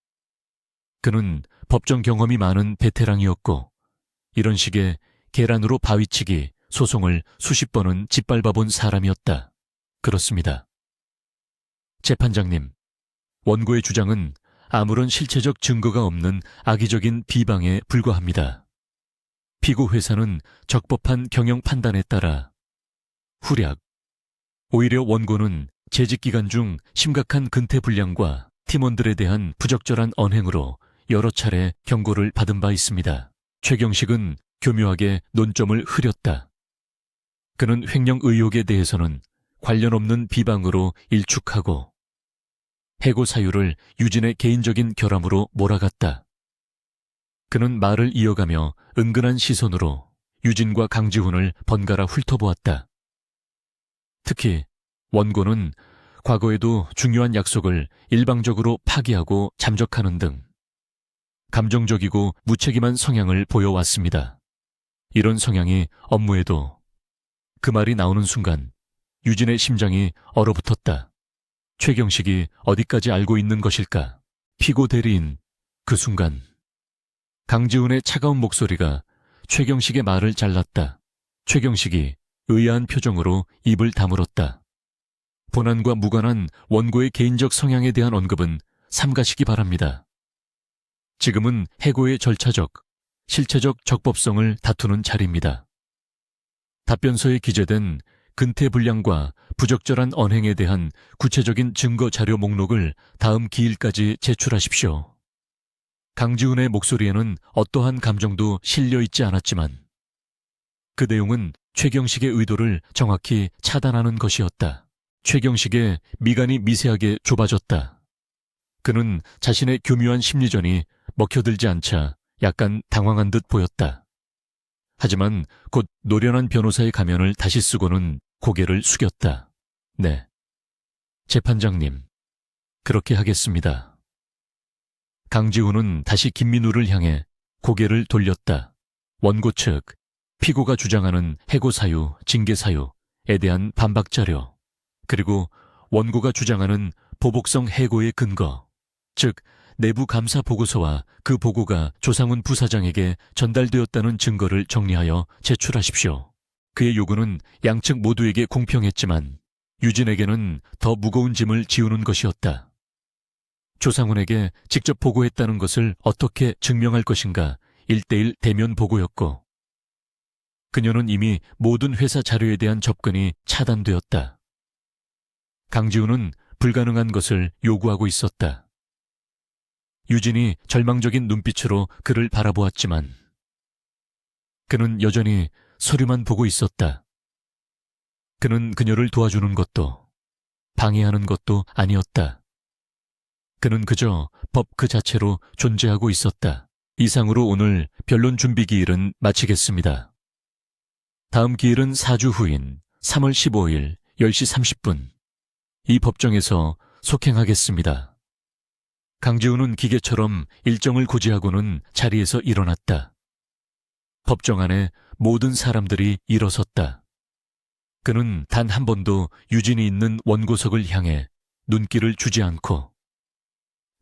그는 법정 경험이 많은 베테랑이었고 이런 식의 계란으로 바위치기 소송을 수십 번은 짓밟아본 사람이었다. 그렇습니다. 재판장님, 원고의 주장은 아무런 실체적 증거가 없는 악의적인 비방에 불과합니다. 피고 회사는 적법한 경영 판단에 따라 후략, 오히려 원고는 재직 기간 중 심각한 근태 불량과 팀원들에 대한 부적절한 언행으로 여러 차례 경고를 받은 바 있습니다. 최경식은 교묘하게 논점을 흐렸다. 그는 횡령 의혹에 대해서는 관련 없는 비방으로 일축하고 해고 사유를 유진의 개인적인 결함으로 몰아갔다. 그는 말을 이어가며 은근한 시선으로 유진과 강지훈을 번갈아 훑어보았다. 특히 원고는 과거에도 중요한 약속을 일방적으로 파기하고 잠적하는 등 감정적이고 무책임한 성향을 보여왔습니다. 이런 성향이 업무에도 그 말이 나오는 순간 유진의 심장이 얼어붙었다. 최경식이 어디까지 알고 있는 것일까? 피고 대리인, 그 순간 강지훈의 차가운 목소리가 최경식의 말을 잘랐다. 최경식이 의아한 표정으로 입을 다물었다. 본안과 무관한 원고의 개인적 성향에 대한 언급은 삼가시기 바랍니다. 지금은 해고의 절차적, 실체적 적법성을 다투는 자리입니다. 답변서에 기재된 근태 불량과 부적절한 언행에 대한 구체적인 증거 자료 목록을 다음 기일까지 제출하십시오. 강지훈의 목소리에는 어떠한 감정도 실려 있지 않았지만 그 내용은 최경식의 의도를 정확히 차단하는 것이었다. 최경식의 미간이 미세하게 좁아졌다. 그는 자신의 교묘한 심리전이 먹혀들지 않자 약간 당황한 듯 보였다. 하지만 곧 노련한 변호사의 가면을 다시 쓰고는 고개를 숙였다. 네, 재판장님, 그렇게 하겠습니다. 강지훈은 다시 김민우를 향해 고개를 돌렸다. 원고 측, 피고가 주장하는 해고 사유, 징계 사유에 대한 반박 자료, 그리고 원고가 주장하는 보복성 해고의 근거, 즉 내부 감사 보고서와 그 보고가 조상훈 부사장에게 전달되었다는 증거를 정리하여 제출하십시오. 그의 요구는 양측 모두에게 공평했지만 유진에게는 더 무거운 짐을 지우는 것이었다. 조상훈에게 직접 보고했다는 것을 어떻게 증명할 것인가 1:1 대면 보고였고, 그녀는 이미 모든 회사 자료에 대한 접근이 차단되었다. 강지훈은 불가능한 것을 요구하고 있었다. 유진이 절망적인 눈빛으로 그를 바라보았지만 그는 여전히 서류만 보고 있었다. 그는 그녀를 도와주는 것도 방해하는 것도 아니었다. 그는 그저 법 그 자체로 존재하고 있었다. 이상으로 오늘 변론 준비 기일은 마치겠습니다. 다음 기일은 4주 후인 3월 15일 10시 30분 이 법정에서 속행하겠습니다. 강지훈은 기계처럼 일정을 고지하고는 자리에서 일어났다. 법정 안에 모든 사람들이 일어섰다. 그는 단 한 번도 유진이 있는 원고석을 향해 눈길을 주지 않고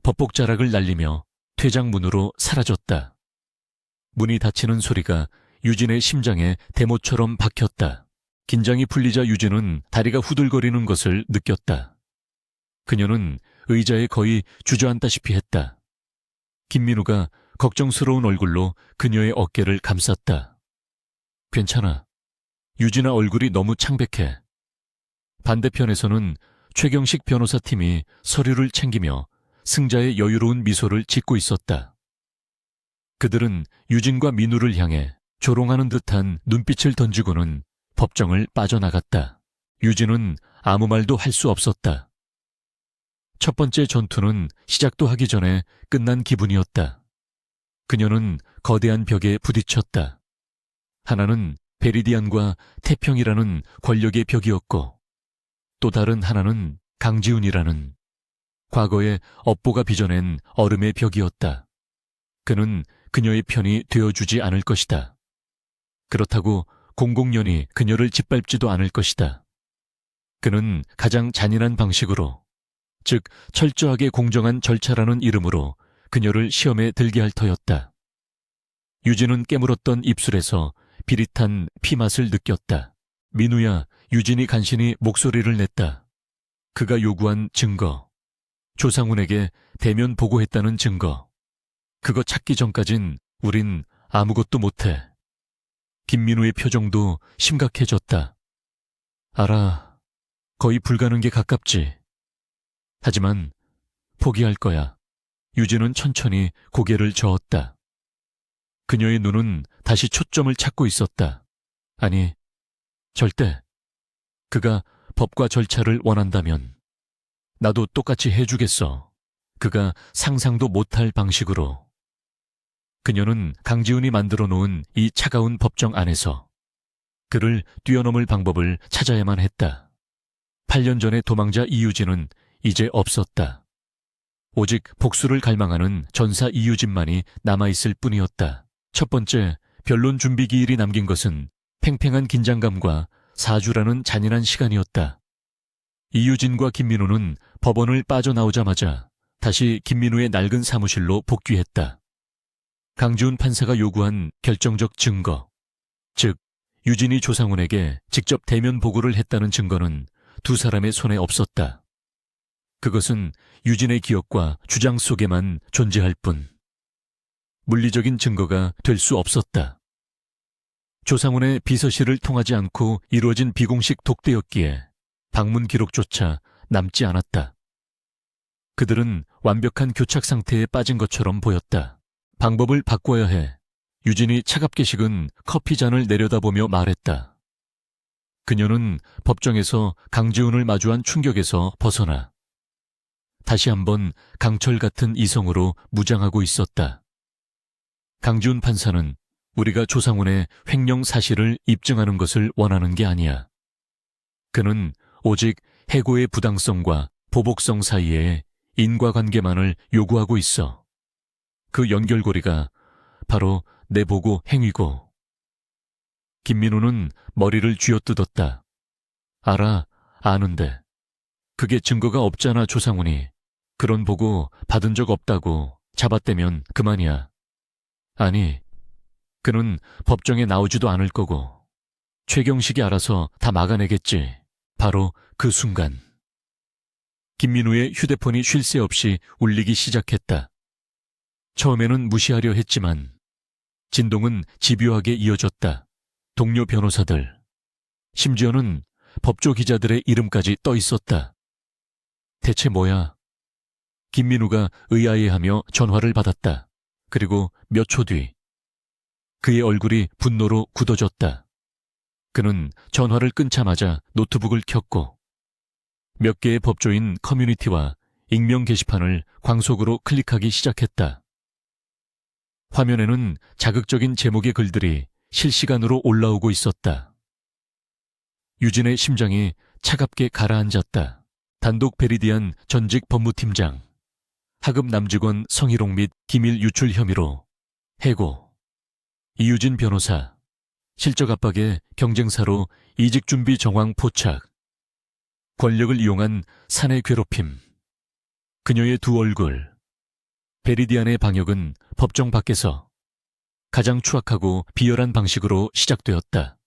법복자락을 날리며 퇴장문으로 사라졌다. 문이 닫히는 소리가 유진의 심장에 대모처럼 박혔다. 긴장이 풀리자 유진은 다리가 후들거리는 것을 느꼈다. 그녀는 의자에 거의 주저앉다시피 했다. 김민우가 걱정스러운 얼굴로 그녀의 어깨를 감쌌다. 괜찮아. 유진아 얼굴이 너무 창백해. 반대편에서는 최경식 변호사팀이 서류를 챙기며 승자의 여유로운 미소를 짓고 있었다. 그들은 유진과 민우를 향해 조롱하는 듯한 눈빛을 던지고는 법정을 빠져나갔다. 유진은 아무 말도 할 수 없었다. 첫 번째 전투는 시작도 하기 전에 끝난 기분이었다. 그녀는 거대한 벽에 부딪혔다. 하나는 베리디안과 태평이라는 권력의 벽이었고, 또 다른 하나는 강지훈이라는 과거의 업보가 빚어낸 얼음의 벽이었다. 그는 그녀의 편이 되어주지 않을 것이다. 그렇다고 공공연히 그녀를 짓밟지도 않을 것이다. 그는 가장 잔인한 방식으로, 즉 철저하게 공정한 절차라는 이름으로 그녀를 시험에 들게 할 터였다. 유진은 깨물었던 입술에서 비릿한 피맛을 느꼈다. 민우야, 유진이 간신히 목소리를 냈다. 그가 요구한 증거, 조상훈에게 대면 보고했다는 증거, 그거 찾기 전까진 우린 아무것도 못해. 김민우의 표정도 심각해졌다. 알아, 거의 불가능에 가깝지. 하지만 포기할 거야. 유진은 천천히 고개를 저었다. 그녀의 눈은 다시 초점을 찾고 있었다. 아니, 절대. 그가 법과 절차를 원한다면 나도 똑같이 해주겠어. 그가 상상도 못할 방식으로. 그녀는 강지훈이 만들어 놓은 이 차가운 법정 안에서 그를 뛰어넘을 방법을 찾아야만 했다. 8년 전의 도망자 이유진은 이제 없었다. 오직 복수를 갈망하는 전사 이유진만이 남아있을 뿐이었다. 첫 번째, 변론 준비 기일이 남긴 것은 팽팽한 긴장감과 4주라는 잔인한 시간이었다. 이유진과 김민우는 법원을 빠져나오자마자 다시 김민우의 낡은 사무실로 복귀했다. 강지훈 판사가 요구한 결정적 증거, 즉 유진이 조상훈에게 직접 대면 보고를 했다는 증거는 두 사람의 손에 없었다. 그것은 유진의 기억과 주장 속에만 존재할 뿐 물리적인 증거가 될 수 없었다. 조상훈의 비서실을 통하지 않고 이루어진 비공식 독대였기에 방문 기록조차 남지 않았다. 그들은 완벽한 교착 상태에 빠진 것처럼 보였다. 방법을 바꿔야 해. 유진이 차갑게 식은 커피잔을 내려다보며 말했다. 그녀는 법정에서 강지훈을 마주한 충격에서 벗어나 다시 한번 강철 같은 이성으로 무장하고 있었다. 강지훈 판사는 우리가 조상훈의 횡령 사실을 입증하는 것을 원하는 게 아니야. 그는 오직 해고의 부당성과 보복성 사이의 인과관계만을 요구하고 있어. 그 연결고리가 바로 내보고 행위고. 김민우는 머리를 쥐어뜯었다. 알아, 아는데. 그게 증거가 없잖아, 조상훈이. 그런 보고 받은 적 없다고 잡아떼면 그만이야. 아니, 그는 법정에 나오지도 않을 거고. 최경식이 알아서 다 막아내겠지. 바로 그 순간. 김민우의 휴대폰이 쉴 새 없이 울리기 시작했다. 처음에는 무시하려 했지만 진동은 집요하게 이어졌다. 동료 변호사들, 심지어는 법조 기자들의 이름까지 떠 있었다. 대체 뭐야? 김민우가 의아해하며 전화를 받았다. 그리고 몇 초 뒤 그의 얼굴이 분노로 굳어졌다. 그는 전화를 끊자마자 노트북을 켰고 몇 개의 법조인 커뮤니티와 익명 게시판을 광속으로 클릭하기 시작했다. 화면에는 자극적인 제목의 글들이 실시간으로 올라오고 있었다. 유진의 심장이 차갑게 가라앉았다. 단독 베리디안 전직 법무팀장, 하급 남직원 성희롱 및 기밀 유출 혐의로 해고. 이유진 변호사, 실적 압박의 경쟁사로 이직준비 정황 포착. 권력을 이용한 사내 괴롭힘. 그녀의 두 얼굴. 베리디안의 방역은 법정 밖에서 가장 추악하고 비열한 방식으로 시작되었다.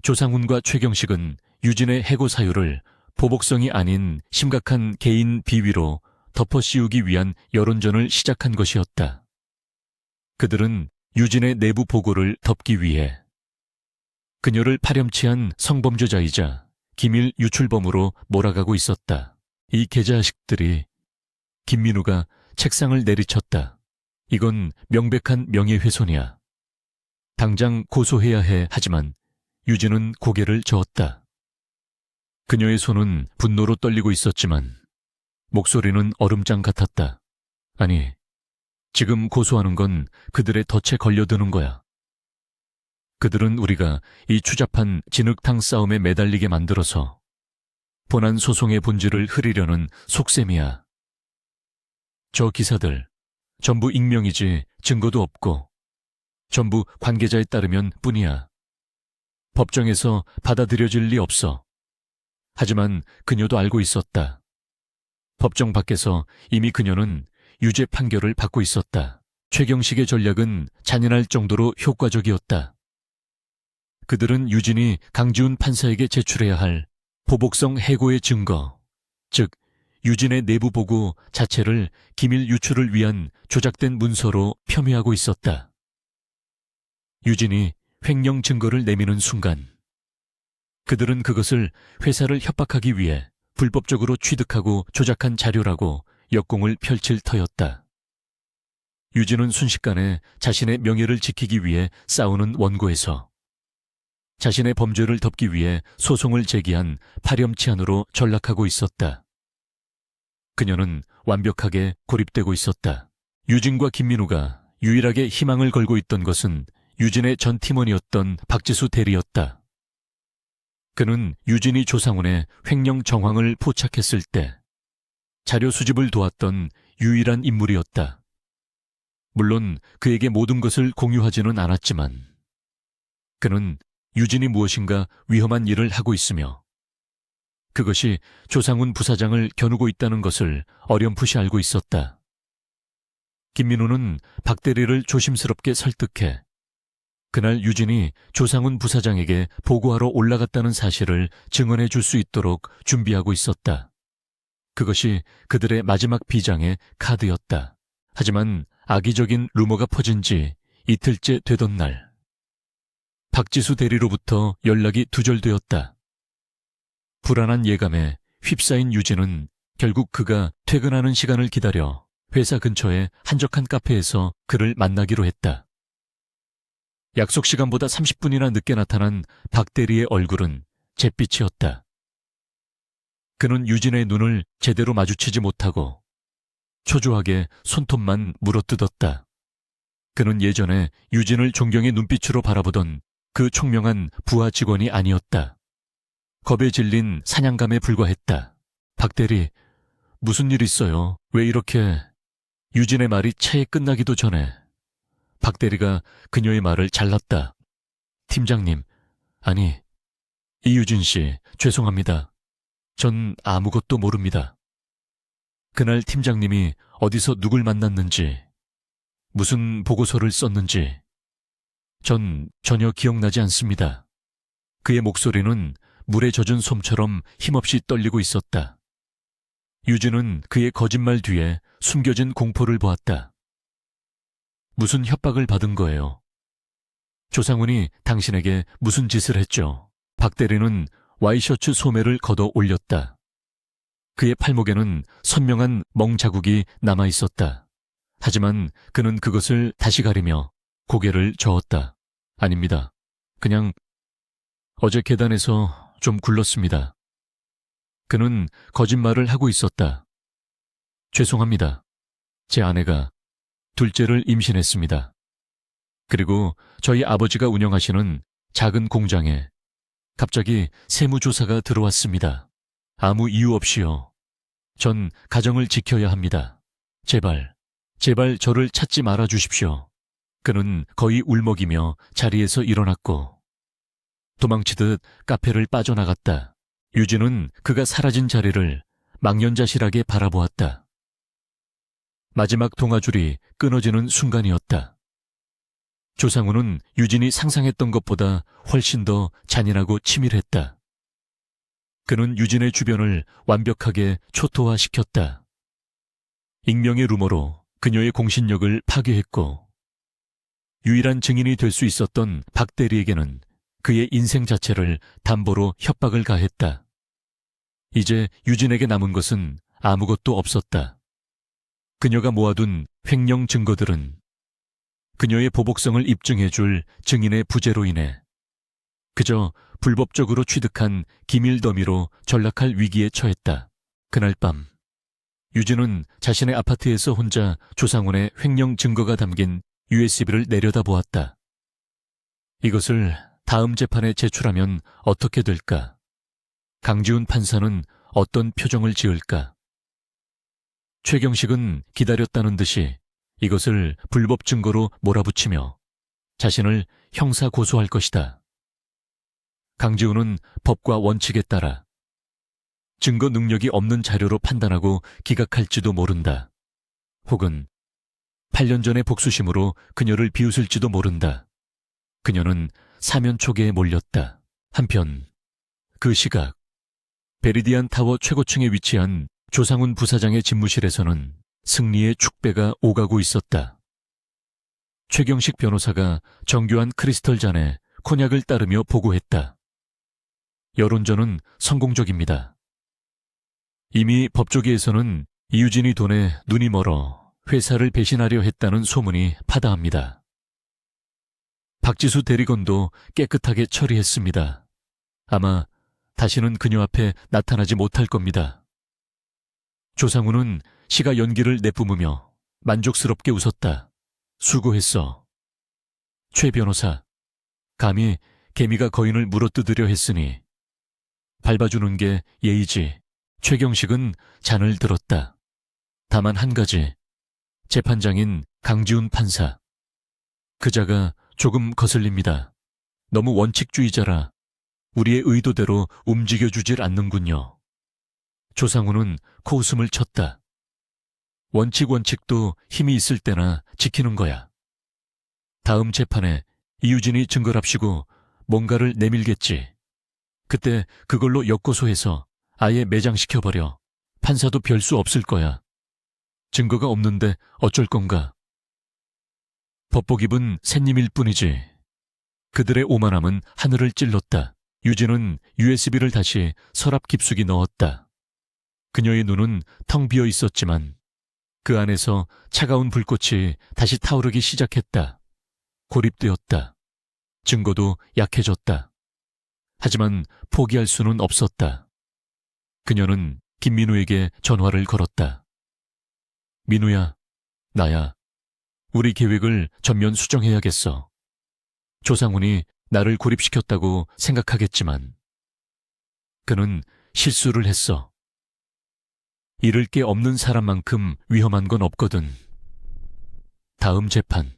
조상훈과 최경식은 유진의 해고 사유를 보복성이 아닌 심각한 개인 비위로 덮어씌우기 위한 여론전을 시작한 것이었다. 그들은 유진의 내부 보고를 덮기 위해 그녀를 파렴치한 성범죄자이자 기밀 유출범으로 몰아가고 있었다. 이 개자식들이. 김민우가 책상을 내리쳤다. 이건 명백한 명예훼손이야. 당장 고소해야 해. 하지만 유진은 고개를 저었다. 그녀의 손은 분노로 떨리고 있었지만 목소리는 얼음장 같았다. 아니, 지금 고소하는 건 그들의 덫에 걸려드는 거야. 그들은 우리가 이 추잡한 진흙탕 싸움에 매달리게 만들어서 본안 소송의 본질을 흐리려는 속셈이야. 저 기사들 전부 익명이지 증거도 없고 전부 관계자에 따르면 뿐이야. 법정에서 받아들여질 리 없어. 하지만 그녀도 알고 있었다. 법정 밖에서 이미 그녀는 유죄 판결을 받고 있었다. 최경식의 전략은 잔인할 정도로 효과적이었다. 그들은 유진이 강지훈 판사에게 제출해야 할 보복성 해고의 증거, 즉 유진의 내부 보고 자체를 기밀 유출을 위한 조작된 문서로 폄훼하고 있었다. 유진이 횡령 증거를 내미는 순간 그들은 그것을 회사를 협박하기 위해 불법적으로 취득하고 조작한 자료라고 역공을 펼칠 터였다. 유진은 순식간에 자신의 명예를 지키기 위해 싸우는 원고에서 자신의 범죄를 덮기 위해 소송을 제기한 파렴치한으로 전락하고 있었다. 그녀는 완벽하게 고립되고 있었다. 유진과 김민우가 유일하게 희망을 걸고 있던 것은 유진의 전 팀원이었던 박지수 대리였다. 그는 유진이 조상훈의 횡령 정황을 포착했을 때 자료 수집을 도왔던 유일한 인물이었다. 물론 그에게 모든 것을 공유하지는 않았지만 그는 유진이 무엇인가 위험한 일을 하고 있으며 그것이 조상훈 부사장을 겨누고 있다는 것을 어렴풋이 알고 있었다. 김민우는 박 대리를 조심스럽게 설득해 그날 유진이 조상훈 부사장에게 보고하러 올라갔다는 사실을 증언해 줄 수 있도록 준비하고 있었다. 그것이 그들의 마지막 비장의 카드였다. 하지만 악의적인 루머가 퍼진 지 이틀째 되던 날 박지수 대리로부터 연락이 두절되었다. 불안한 예감에 휩싸인 유진은 결국 그가 퇴근하는 시간을 기다려 회사 근처의 한적한 카페에서 그를 만나기로 했다. 약속 시간보다 30분이나 늦게 나타난 박 대리의 얼굴은 잿빛이었다. 그는 유진의 눈을 제대로 마주치지 못하고 초조하게 손톱만 물어뜯었다. 그는 예전에 유진을 존경의 눈빛으로 바라보던 그 총명한 부하 직원이 아니었다. 겁에 질린 사냥감에 불과했다. 박 대리, 무슨 일 있어요? 왜 이렇게... 유진의 말이 채 끝나기도 전에 박 대리가 그녀의 말을 잘랐다. 팀장님, 아니, 이유진 씨, 죄송합니다. 전 아무것도 모릅니다. 그날 팀장님이 어디서 누굴 만났는지, 무슨 보고서를 썼는지 전 전혀 기억나지 않습니다. 그의 목소리는 물에 젖은 솜처럼 힘없이 떨리고 있었다. 유진은 그의 거짓말 뒤에 숨겨진 공포를 보았다. 무슨 협박을 받은 거예요? 조상훈이 당신에게 무슨 짓을 했죠? 박 대리는 와이셔츠 소매를 걷어 올렸다. 그의 팔목에는 선명한 멍 자국이 남아 있었다. 하지만 그는 그것을 다시 가리며 고개를 저었다. 아닙니다. 그냥 어제 계단에서 좀 굴렀습니다. 그는 거짓말을 하고 있었다. 죄송합니다. 제 아내가 둘째를 임신했습니다. 그리고 저희 아버지가 운영하시는 작은 공장에 갑자기 세무조사가 들어왔습니다. 아무 이유 없이요. 전 가정을 지켜야 합니다. 제발, 제발 저를 찾지 말아 주십시오. 그는 거의 울먹이며 자리에서 일어났고 도망치듯 카페를 빠져나갔다. 유진은 그가 사라진 자리를 망연자실하게 바라보았다. 마지막 동아줄이 끊어지는 순간이었다. 조상우는 유진이 상상했던 것보다 훨씬 더 잔인하고 치밀했다. 그는 유진의 주변을 완벽하게 초토화시켰다. 익명의 루머로 그녀의 공신력을 파괴했고 유일한 증인이 될 수 있었던 박 대리에게는 그의 인생 자체를 담보로 협박을 가했다. 이제 유진에게 남은 것은 아무것도 없었다. 그녀가 모아둔 횡령 증거들은 그녀의 보복성을 입증해줄 증인의 부재로 인해 그저 불법적으로 취득한 기밀 더미로 전락할 위기에 처했다. 그날 밤 유진은 자신의 아파트에서 혼자 조상훈의 횡령 증거가 담긴 USB를 내려다보았다. 이것을 다음 재판에 제출하면 어떻게 될까? 강지훈 판사는 어떤 표정을 지을까? 최경식은 기다렸다는 듯이 이것을 불법 증거로 몰아붙이며 자신을 형사 고소할 것이다. 강지훈은 법과 원칙에 따라 증거 능력이 없는 자료로 판단하고 기각할지도 모른다. 혹은 8년 전의 복수심으로 그녀를 비웃을지도 모른다. 그녀는 사면 초계에 몰렸다. 한편 그 시각 베리디안 타워 최고층에 위치한 조상훈 부사장의 집무실에서는 승리의 축배가 오가고 있었다. 최경식 변호사가 정교한 크리스털 잔에 코냑을 따르며 보고했다. 여론전은 성공적입니다. 이미 법조계에서는 이유진이 돈에 눈이 멀어 회사를 배신하려 했다는 소문이 파다합니다. 박지수 대리건도 깨끗하게 처리했습니다. 아마 다시는 그녀 앞에 나타나지 못할 겁니다. 조상우는 시가 연기를 내뿜으며 만족스럽게 웃었다. 수고했어. 최 변호사, 감히 개미가 거인을 물어뜯으려 했으니 밟아주는 게 예의지. 최경식은 잔을 들었다. 다만 한 가지, 재판장인 강지훈 판사. 그자가 조금 거슬립니다. 너무 원칙주의자라 우리의 의도대로 움직여주질 않는군요. 조상우는 코웃음을 쳤다. 원칙도 힘이 있을 때나 지키는 거야. 다음 재판에 이유진이 증거랍시고 뭔가를 내밀겠지. 그때 그걸로 역고소해서 아예 매장시켜버려. 판사도 별 수 없을 거야. 증거가 없는데 어쩔 건가. 법복입은 샌님일 뿐이지. 그들의 오만함은 하늘을 찔렀다. 유진은 USB를 다시 서랍 깊숙이 넣었다. 그녀의 눈은 텅 비어 있었지만 그 안에서 차가운 불꽃이 다시 타오르기 시작했다. 고립되었다. 증거도 약해졌다. 하지만 포기할 수는 없었다. 그녀는 김민우에게 전화를 걸었다. 민우야, 나야. 우리 계획을 전면 수정해야겠어. 조상훈이 나를 고립시켰다고 생각하겠지만 그는 실수를 했어. 잃을 게 없는 사람만큼 위험한 건 없거든. 다음 재판.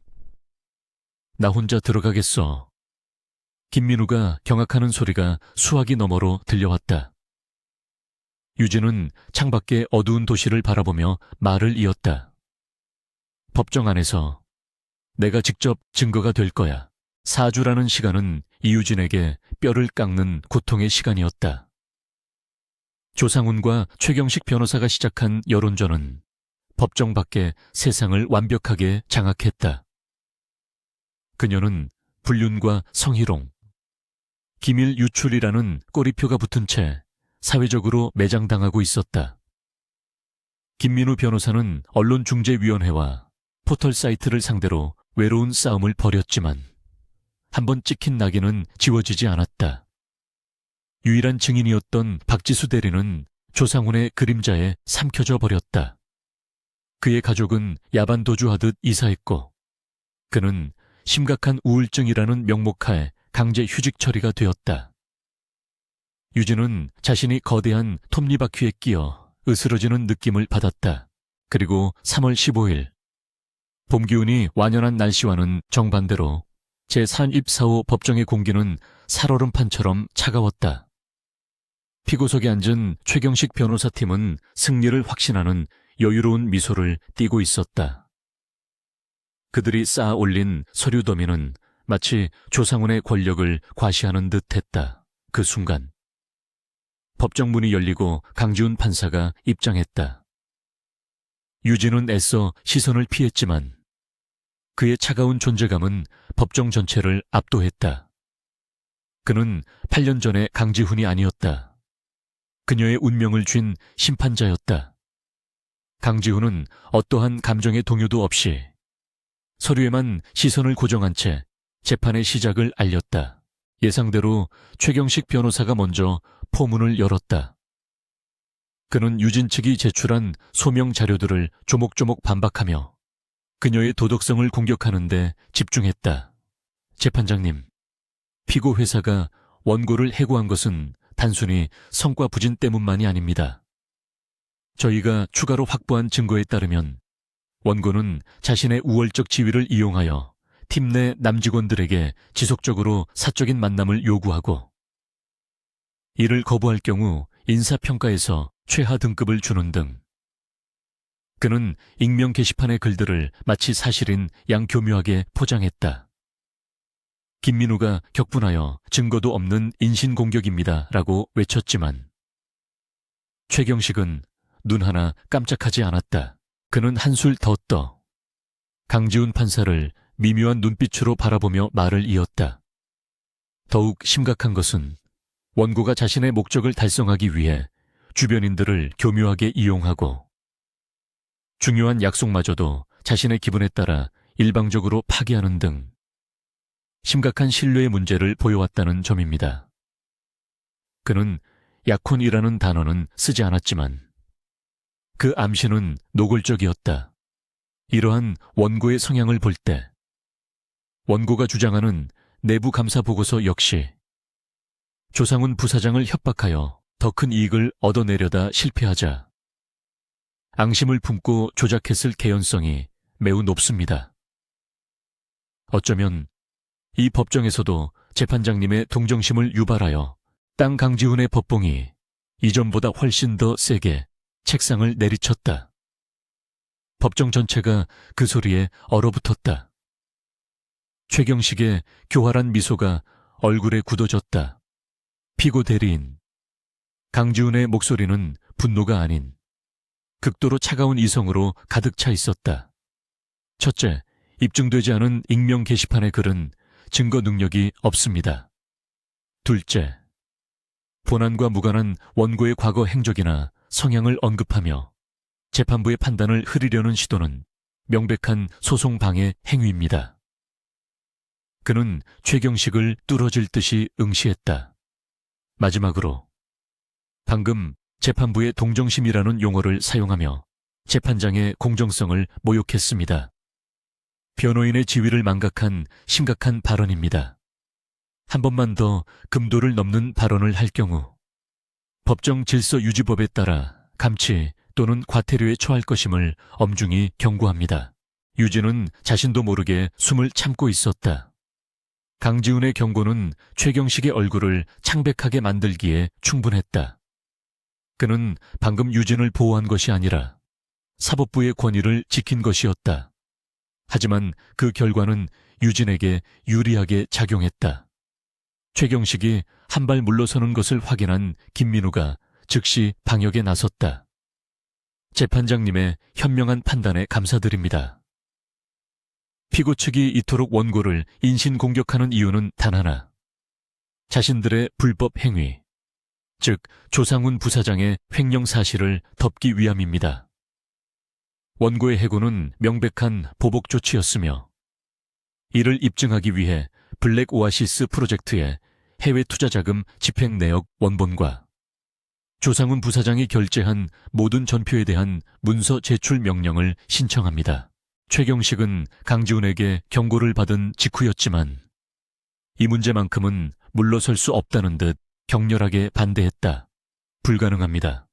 나 혼자 들어가겠어. 김민우가 경악하는 소리가 수화기 너머로 들려왔다. 유진은 창밖의 어두운 도시를 바라보며 말을 이었다. 법정 안에서 내가 직접 증거가 될 거야. 4주라는 시간은 이유진에게 뼈를 깎는 고통의 시간이었다. 조상훈과 최경식 변호사가 시작한 여론전은 법정 밖에 세상을 완벽하게 장악했다. 그녀는 불륜과 성희롱, 기밀 유출이라는 꼬리표가 붙은 채 사회적으로 매장당하고 있었다. 김민우 변호사는 언론중재위원회와 포털 사이트를 상대로 외로운 싸움을 벌였지만 한번 찍힌 낙인은 지워지지 않았다. 유일한 증인이었던 박지수 대리는 조상훈의 그림자에 삼켜져 버렸다. 그의 가족은 야반 도주하듯 이사했고 그는 심각한 우울증이라는 명목하에 강제 휴직 처리가 되었다. 유진은 자신이 거대한 톱니바퀴에 끼어 으스러지는 느낌을 받았다. 그리고 3월 15일 봄 기운이 완연한 날씨와는 정반대로 제3입4호 법정의 공기는 살얼음판처럼 차가웠다. 피고석에 앉은 최경식 변호사팀은 승리를 확신하는 여유로운 미소를 띠고 있었다. 그들이 쌓아 올린 서류 더미는 마치 조상훈의 권력을 과시하는 듯 했다. 그 순간 법정 문이 열리고 강지훈 판사가 입장했다. 유진은 애써 시선을 피했지만 그의 차가운 존재감은 법정 전체를 압도했다. 그는 8년 전의 강지훈이 아니었다. 그녀의 운명을 쥔 심판자였다. 강지훈은 어떠한 감정의 동요도 없이 서류에만 시선을 고정한 채 재판의 시작을 알렸다. 예상대로 최경식 변호사가 먼저 포문을 열었다. 그는 유진 측이 제출한 소명 자료들을 조목조목 반박하며 그녀의 도덕성을 공격하는 데 집중했다. 재판장님, 피고 회사가 원고를 해고한 것은 단순히 성과 부진 때문만이 아닙니다. 저희가 추가로 확보한 증거에 따르면 원고는 자신의 우월적 지위를 이용하여 팀 내 남직원들에게 지속적으로 사적인 만남을 요구하고 이를 거부할 경우 인사평가에서 최하 등급을 주는 등 그는 익명 게시판의 글들을 마치 사실인 양교묘하게 포장했다. 김민우가 격분하여 증거도 없는 인신공격입니다 라고 외쳤지만 최경식은 눈 하나 깜짝하지 않았다. 그는 한술 더 떠 강지훈 판사를 미묘한 눈빛으로 바라보며 말을 이었다. 더욱 심각한 것은 원고가 자신의 목적을 달성하기 위해 주변인들을 교묘하게 이용하고 중요한 약속마저도 자신의 기분에 따라 일방적으로 파기하는 등 심각한 신뢰의 문제를 보여왔다는 점입니다. 그는 약혼이라는 단어는 쓰지 않았지만 그 암시는 노골적이었다. 이러한 원고의 성향을 볼 때 원고가 주장하는 내부 감사 보고서 역시 조상훈 부사장을 협박하여 더 큰 이익을 얻어내려다 실패하자 앙심을 품고 조작했을 개연성이 매우 높습니다. 어쩌면 이 법정에서도 재판장님의 동정심을 유발하여 땅 강지훈의 법봉이 이전보다 훨씬 더 세게 책상을 내리쳤다. 법정 전체가 그 소리에 얼어붙었다. 최경식의 교활한 미소가 얼굴에 굳어졌다. 피고 대리인 강지훈의 목소리는 분노가 아닌 극도로 차가운 이성으로 가득 차 있었다. 첫째, 입증되지 않은 익명 게시판의 글은 증거 능력이 없습니다. 둘째, 본안과 무관한 원고의 과거 행적이나 성향을 언급하며 재판부의 판단을 흐리려는 시도는 명백한 소송 방해 행위입니다. 그는 최경식을 뚫어질 듯이 응시했다. 마지막으로 방금 재판부의 동정심이라는 용어를 사용하며 재판장의 공정성을 모욕했습니다. 변호인의 지위를 망각한 심각한 발언입니다. 한 번만 더 금도를 넘는 발언을 할 경우 법정 질서 유지법에 따라 감치 또는 과태료에 처할 것임을 엄중히 경고합니다. 유진은 자신도 모르게 숨을 참고 있었다. 강지훈의 경고는 최경식의 얼굴을 창백하게 만들기에 충분했다. 그는 방금 유진을 보호한 것이 아니라 사법부의 권위를 지킨 것이었다. 하지만 그 결과는 유진에게 유리하게 작용했다. 최경식이 한 발 물러서는 것을 확인한 김민우가 즉시 방역에 나섰다. 재판장님의 현명한 판단에 감사드립니다. 피고 측이 이토록 원고를 인신공격하는 이유는 단 하나. 자신들의 불법 행위, 즉 조상훈 부사장의 횡령 사실을 덮기 위함입니다. 원고의 해고는 명백한 보복 조치였으며 이를 입증하기 위해 블랙 오아시스 프로젝트의 해외 투자자금 집행 내역 원본과 조상훈 부사장이 결제한 모든 전표에 대한 문서 제출 명령을 신청합니다. 최경식은 강지훈에게 경고를 받은 직후였지만 이 문제만큼은 물러설 수 없다는 듯 격렬하게 반대했다. 불가능합니다.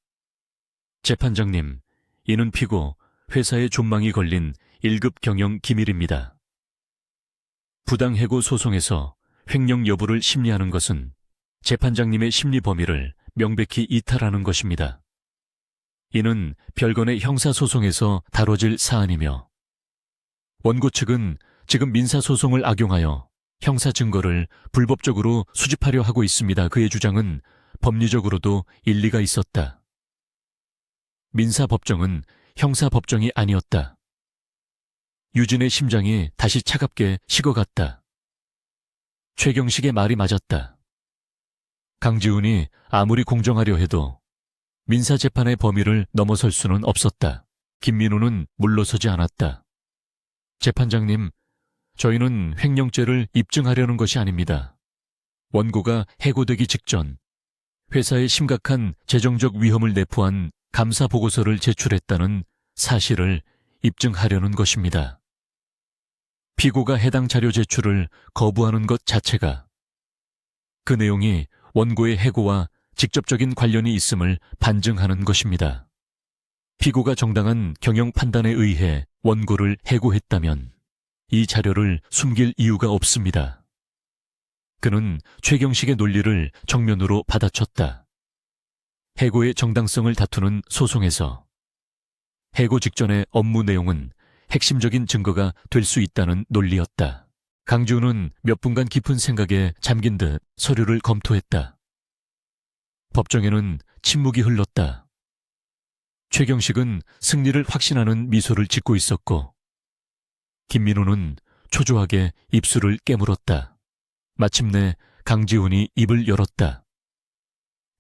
재판장님, 이는 피고 회사의 존망이 걸린 1급 경영 기밀입니다. 부당해고 소송에서 횡령 여부를 심리하는 것은 재판장님의 심리 범위를 명백히 이탈하는 것입니다. 이는 별건의 형사소송에서 다뤄질 사안이며 원고 측은 지금 민사소송을 악용하여 형사 증거를 불법적으로 수집하려 하고 있습니다. 그의 주장은 법리적으로도 일리가 있었다. 민사법정은 형사법정이 아니었다. 유진의 심장이 다시 차갑게 식어갔다. 최경식의 말이 맞았다. 강지훈이 아무리 공정하려 해도 민사재판의 범위를 넘어설 수는 없었다. 김민우는 물러서지 않았다. 재판장님, 저희는 횡령죄를 입증하려는 것이 아닙니다. 원고가 해고되기 직전 회사에 심각한 재정적 위험을 내포한 감사 보고서를 제출했다는 사실을 입증하려는 것입니다. 피고가 해당 자료 제출을 거부하는 것 자체가 그 내용이 원고의 해고와 직접적인 관련이 있음을 반증하는 것입니다. 피고가 정당한 경영 판단에 의해 원고를 해고했다면 이 자료를 숨길 이유가 없습니다. 그는 최경식의 논리를 정면으로 받아쳤다. 해고의 정당성을 다투는 소송에서 해고 직전의 업무 내용은 핵심적인 증거가 될 수 있다는 논리였다. 강지훈은 몇 분간 깊은 생각에 잠긴 듯 서류를 검토했다. 법정에는 침묵이 흘렀다. 최경식은 승리를 확신하는 미소를 짓고 있었고 김민우는 초조하게 입술을 깨물었다. 마침내 강지훈이 입을 열었다.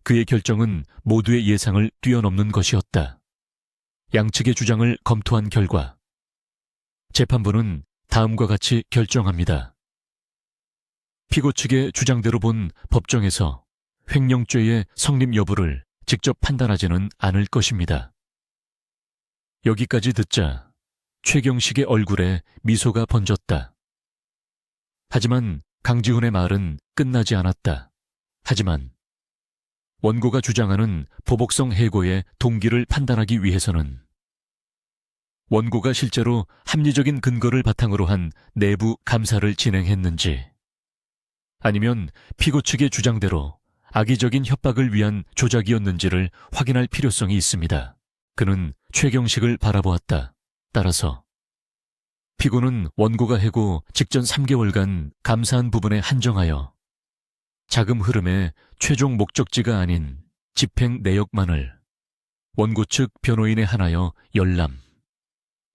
그의 결정은 모두의 예상을 뛰어넘는 것이었다. 양측의 주장을 검토한 결과 재판부는 다음과 같이 결정합니다. 피고 측의 주장대로 본 법정에서 횡령죄의 성립 여부를 직접 판단하지는 않을 것입니다. 여기까지 듣자 최경식의 얼굴에 미소가 번졌다. 하지만 강지훈의 말은 끝나지 않았다. 하지만 원고가 주장하는 보복성 해고의 동기를 판단하기 위해서는 원고가 실제로 합리적인 근거를 바탕으로 한 내부 감사를 진행했는지 아니면 피고 측의 주장대로 악의적인 협박을 위한 조작이었는지를 확인할 필요성이 있습니다. 그는 최경식을 바라보았다. 따라서 피고는 원고가 해고 직전 3개월간 감사한 부분에 한정하여 자금 흐름의 최종 목적지가 아닌 집행 내역만을 원고 측 변호인에 한하여 열람,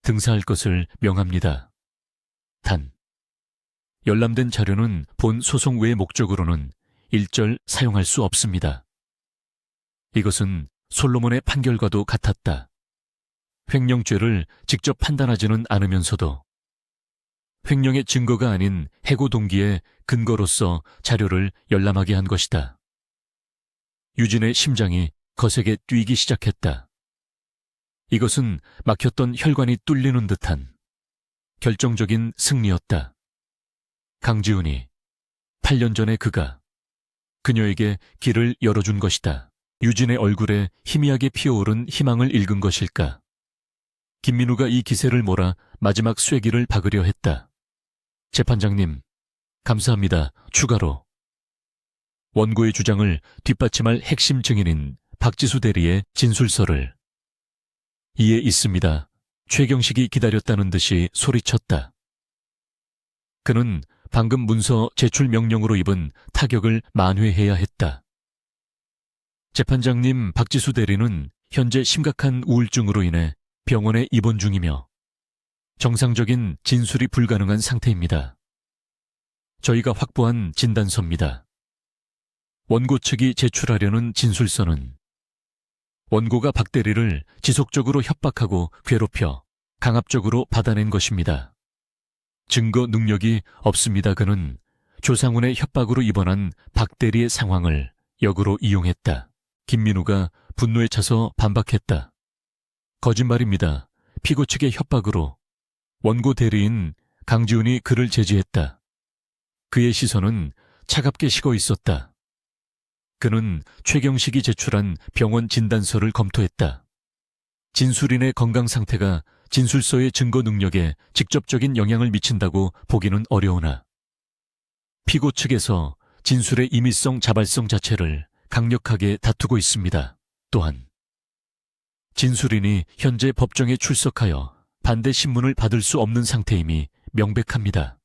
등사할 것을 명합니다. 단, 열람된 자료는 본 소송 외의 목적으로는 일절 사용할 수 없습니다. 이것은 솔로몬의 판결과도 같았다. 횡령죄를 직접 판단하지는 않으면서도 횡령의 증거가 아닌 해고 동기의 근거로서 자료를 열람하게 한 것이다. 유진의 심장이 거세게 뛰기 시작했다. 이것은 막혔던 혈관이 뚫리는 듯한 결정적인 승리였다. 강지훈이 8년 전에 그가 그녀에게 길을 열어준 것이다. 유진의 얼굴에 희미하게 피어오른 희망을 읽은 것일까? 김민우가 이 기세를 몰아 마지막 쐐기를 박으려 했다. 재판장님, 감사합니다. 추가로 원고의 주장을 뒷받침할 핵심 증인인 박지수 대리의 진술서를 이에 있습니다. 최경식이 기다렸다는 듯이 소리쳤다. 그는 방금 문서 제출 명령으로 입은 타격을 만회해야 했다. 재판장님, 박지수 대리는 현재 심각한 우울증으로 인해 병원에 입원 중이며 정상적인 진술이 불가능한 상태입니다. 저희가 확보한 진단서입니다. 원고 측이 제출하려는 진술서는 원고가 박 대리를 지속적으로 협박하고 괴롭혀 강압적으로 받아낸 것입니다. 증거 능력이 없습니다. 그는 조상훈의 협박으로 입원한 박 대리의 상황을 역으로 이용했다. 김민우가 분노에 차서 반박했다. 거짓말입니다. 피고 측의 협박으로 원고 대리인 강지훈이 그를 제지했다. 그의 시선은 차갑게 식어 있었다. 그는 최경식이 제출한 병원 진단서를 검토했다. 진술인의 건강 상태가 진술서의 증거 능력에 직접적인 영향을 미친다고 보기는 어려우나 피고 측에서 진술의 임의성 자발성 자체를 강력하게 다투고 있습니다. 또한 진술인이 현재 법정에 출석하여 반대 신문을 받을 수 없는 상태임이 명백합니다.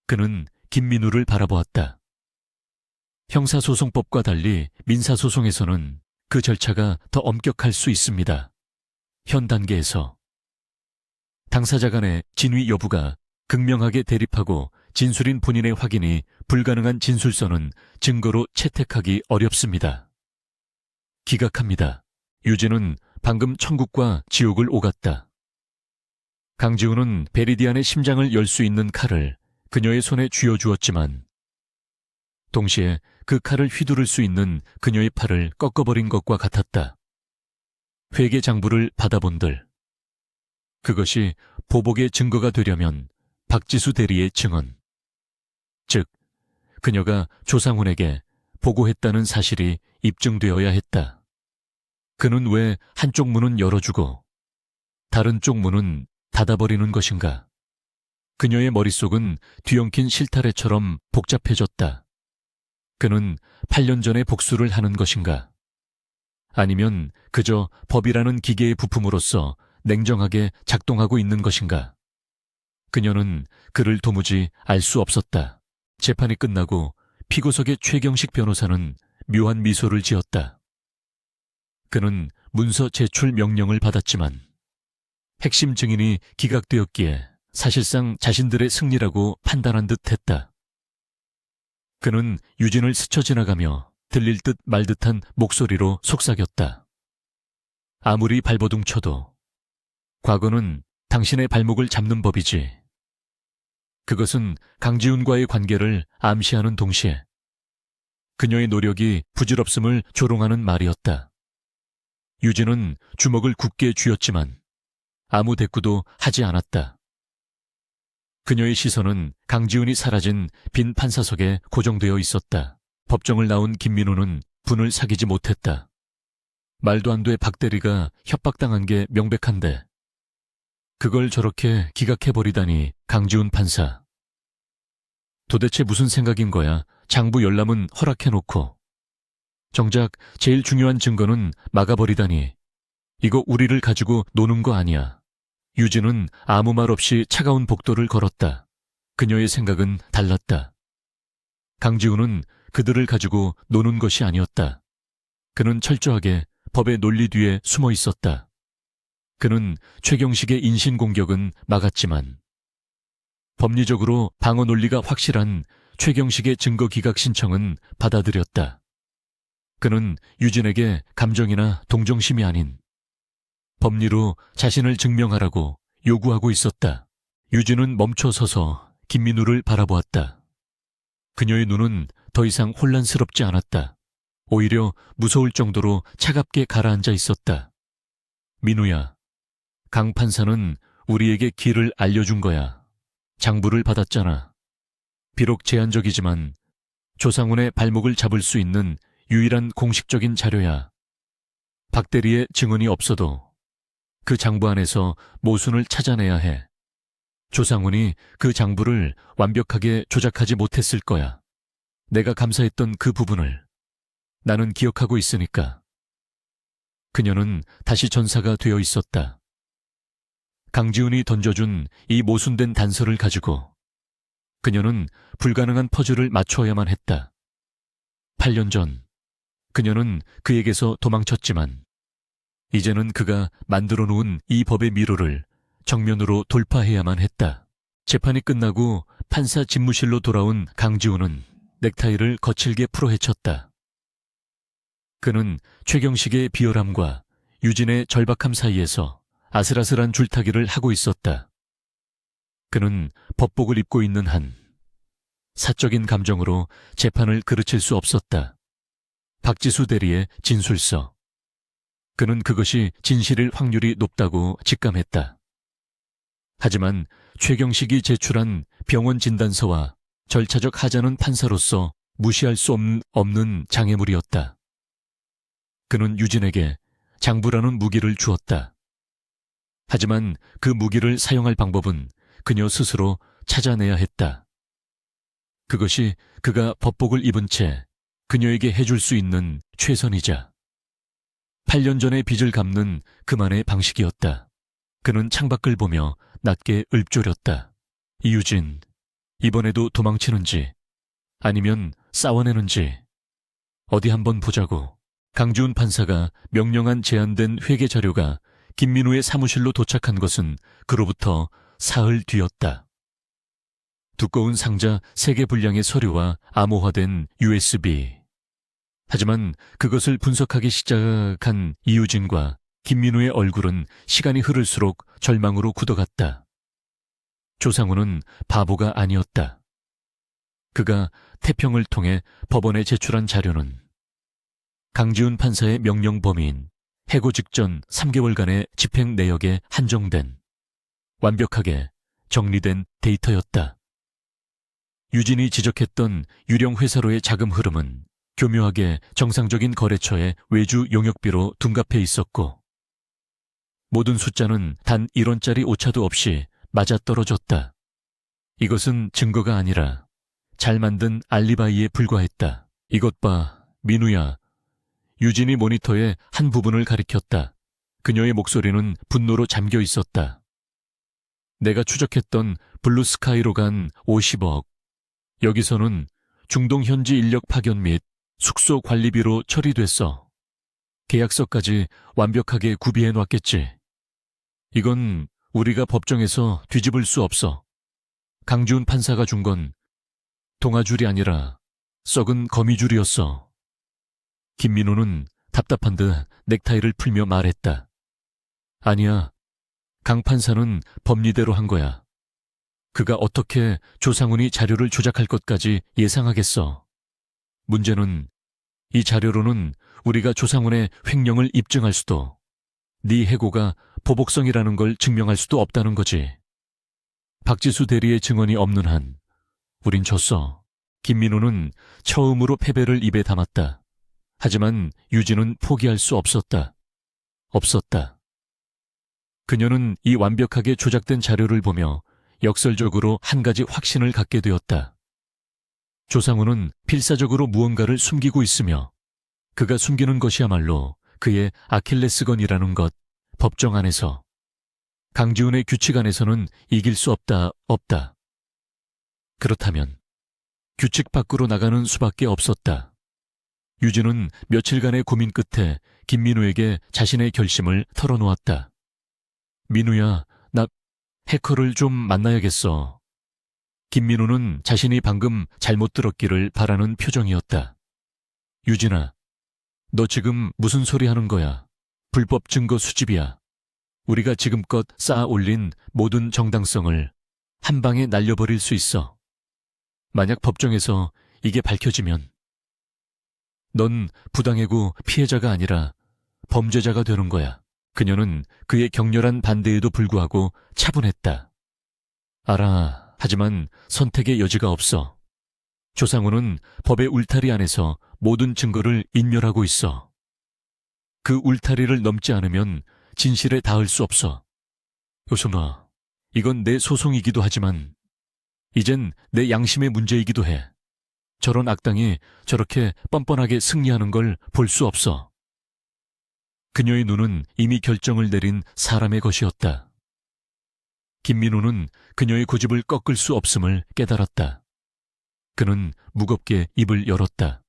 그는 김민우를 바라보았다. 형사소송법과 달리 민사소송에서는 그 절차가 더 엄격할 수 있습니다. 현 단계에서 당사자 간의 진위 여부가 극명하게 대립하고 진술인 본인의 확인이 불가능한 진술서는 증거로 채택하기 어렵습니다. 기각합니다. 유진은 방금 천국과 지옥을 오갔다. 강지훈은 베리디안의 심장을 열 수 있는 칼을 그녀의 손에 쥐어주었지만 동시에 그 칼을 휘두를 수 있는 그녀의 팔을 꺾어버린 것과 같았다. 회계장부를 받아본들 그것이 보복의 증거가 되려면 박지수 대리의 증언, 즉 그녀가 조상훈에게 보고했다는 사실이 입증되어야 했다. 그는 왜 한쪽 문은 열어주고 다른 쪽 문은 닫아버리는 것인가? 그녀의 머릿속은 뒤엉킨 실타래처럼 복잡해졌다. 그는 8년 전에 복수를 하는 것인가? 아니면 그저 법이라는 기계의 부품으로서 냉정하게 작동하고 있는 것인가? 그녀는 그를 도무지 알 수 없었다. 재판이 끝나고 피고석의 최경식 변호사는 묘한 미소를 지었다. 그는 문서 제출 명령을 받았지만 핵심 증인이 기각되었기에 사실상 자신들의 승리라고 판단한 듯 했다. 그는 유진을 스쳐 지나가며 들릴 듯 말 듯한 목소리로 속삭였다. 아무리 발버둥 쳐도 과거는 당신의 발목을 잡는 법이지. 그것은 강지훈과의 관계를 암시하는 동시에 그녀의 노력이 부질없음을 조롱하는 말이었다. 유진은 주먹을 굳게 쥐었지만 아무 대꾸도 하지 않았다. 그녀의 시선은 강지훈이 사라진 빈 판사석에 고정되어 있었다. 법정을 나온 김민우는 분을 사귀지 못했다. 말도 안 돼. 박 대리가 협박당한 게 명백한데 그걸 저렇게 기각해버리다니. 강지훈 판사. 도대체 무슨 생각인 거야. 장부 열람은 허락해놓고 정작 제일 중요한 증거는 막아버리다니. 이거 우리를 가지고 노는 거 아니야. 유진은 아무 말 없이 차가운 복도를 걸었다. 그녀의 생각은 달랐다. 강지훈은 그들을 가지고 노는 것이 아니었다. 그는 철저하게 법의 논리 뒤에 숨어 있었다. 그는 최경식의 인신공격은 막았지만 법리적으로 방어 논리가 확실한 최경식의 증거 기각 신청은 받아들였다. 그는 유진에게 감정이나 동정심이 아닌 법리로 자신을 증명하라고 요구하고 있었다. 유진은 멈춰 서서 김민우를 바라보았다. 그녀의 눈은 더 이상 혼란스럽지 않았다. 오히려 무서울 정도로 차갑게 가라앉아 있었다. 민우야, 강 판사는 우리에게 길을 알려준 거야. 장부를 받았잖아. 비록 제한적이지만 조상훈의 발목을 잡을 수 있는 유일한 공식적인 자료야. 박 대리의 증언이 없어도 그 장부 안에서 모순을 찾아내야 해. 조상훈이 그 장부를 완벽하게 조작하지 못했을 거야. 내가 감사했던 그 부분을 나는 기억하고 있으니까. 그녀는 다시 전사가 되어 있었다. 강지훈이 던져준 이 모순된 단서를 가지고 그녀는 불가능한 퍼즐을 맞추어야만 했다. 8년 전 그녀는 그에게서 도망쳤지만 이제는 그가 만들어 놓은 이 법의 미로를 정면으로 돌파해야만 했다. 재판이 끝나고 판사 집무실로 돌아온 강지훈은 넥타이를 거칠게 풀어헤쳤다. 그는 최경식의 비열함과 유진의 절박함 사이에서 아슬아슬한 줄타기를 하고 있었다. 그는 법복을 입고 있는 한 사적인 감정으로 재판을 그르칠 수 없었다. 박지수 대리의 진술서. 그는 그것이 진실일 확률이 높다고 직감했다. 하지만 최경식이 제출한 병원 진단서와 절차적 하자는 판사로서 무시할 수 없는 장애물이었다. 그는 유진에게 장부라는 무기를 주었다. 하지만 그 무기를 사용할 방법은 그녀 스스로 찾아내야 했다. 그것이 그가 법복을 입은 채 그녀에게 해줄 수 있는 최선이자 8년 전의 빚을 갚는 그만의 방식이었다. 그는 창밖을 보며 낮게 읊조렸다. 이유진, 이번에도 도망치는지 아니면 싸워내는지 어디 한번 보자고. 강지훈 판사가 명령한 제한된 회계 자료가 김민우의 사무실로 도착한 것은 그로부터 사흘 뒤였다. 두꺼운 상자 3개 분량의 서류와 암호화된 USB. 하지만 그것을 분석하기 시작한 이유진과 김민우의 얼굴은 시간이 흐를수록 절망으로 굳어갔다. 조상훈은 바보가 아니었다. 그가 태평을 통해 법원에 제출한 자료는 강지훈 판사의 명령 범위인 해고 직전 3개월간의 집행 내역에 한정된 완벽하게 정리된 데이터였다. 유진이 지적했던 유령 회사로의 자금 흐름은 교묘하게 정상적인 거래처의 외주 용역비로 둔갑해 있었고 모든 숫자는 단 1원짜리 오차도 없이 맞아떨어졌다. 이것은 증거가 아니라 잘 만든 알리바이에 불과했다. 이것 봐, 민우야. 유진이 모니터의 한 부분을 가리켰다. 그녀의 목소리는 분노로 잠겨 있었다. 내가 추적했던 블루스카이로 간 50억. 여기서는 중동 현지 인력 파견 및 숙소 관리비로 처리됐어. 계약서까지 완벽하게 구비해 놨겠지. 이건 우리가 법정에서 뒤집을 수 없어. 강지훈 판사가 준 건 동아줄이 아니라 썩은 거미줄이었어. 김민우는 답답한 듯 넥타이를 풀며 말했다. 아니야. 강 판사는 법리대로 한 거야. 그가 어떻게 조상훈이 자료를 조작할 것까지 예상하겠어. 문제는 이 자료로는 우리가 조상훈의 횡령을 입증할 수도 네 해고가 보복성이라는 걸 증명할 수도 없다는 거지. 박지수 대리의 증언이 없는 한 우린 졌어. 김민우는 처음으로 패배를 입에 담았다. 하지만 유진은 포기할 수 없었다. 그녀는 이 완벽하게 조작된 자료를 보며 역설적으로 한 가지 확신을 갖게 되었다. 조상훈은 필사적으로 무언가를 숨기고 있으며 그가 숨기는 것이야말로 그의 아킬레스건이라는 것, 법정 안에서. 강지훈의 규칙 안에서는 이길 수 없다. 그렇다면 규칙 밖으로 나가는 수밖에 없었다. 유진은 며칠간의 고민 끝에 김민우에게 자신의 결심을 털어놓았다. 민우야, 나 해커를 좀 만나야겠어. 김민우는 자신이 방금 잘못 들었기를 바라는 표정이었다. 유진아, 너 지금 무슨 소리 하는 거야? 불법 증거 수집이야. 우리가 지금껏 쌓아 올린 모든 정당성을 한 방에 날려버릴 수 있어. 만약 법정에서 이게 밝혀지면 넌 부당해고 피해자가 아니라 범죄자가 되는 거야. 그녀는 그의 격렬한 반대에도 불구하고 차분했다. 알아. 하지만 선택의 여지가 없어. 조상우는 법의 울타리 안에서 모든 증거를 인멸하고 있어. 그 울타리를 넘지 않으면 진실에 닿을 수 없어. 요순아, 이건 내 소송이기도 하지만 이젠 내 양심의 문제이기도 해. 저런 악당이 저렇게 뻔뻔하게 승리하는 걸 볼 수 없어. 그녀의 눈은 이미 결정을 내린 사람의 것이었다. 김민호는 그녀의 고집을 꺾을 수 없음을 깨달았다. 그는 무겁게 입을 열었다.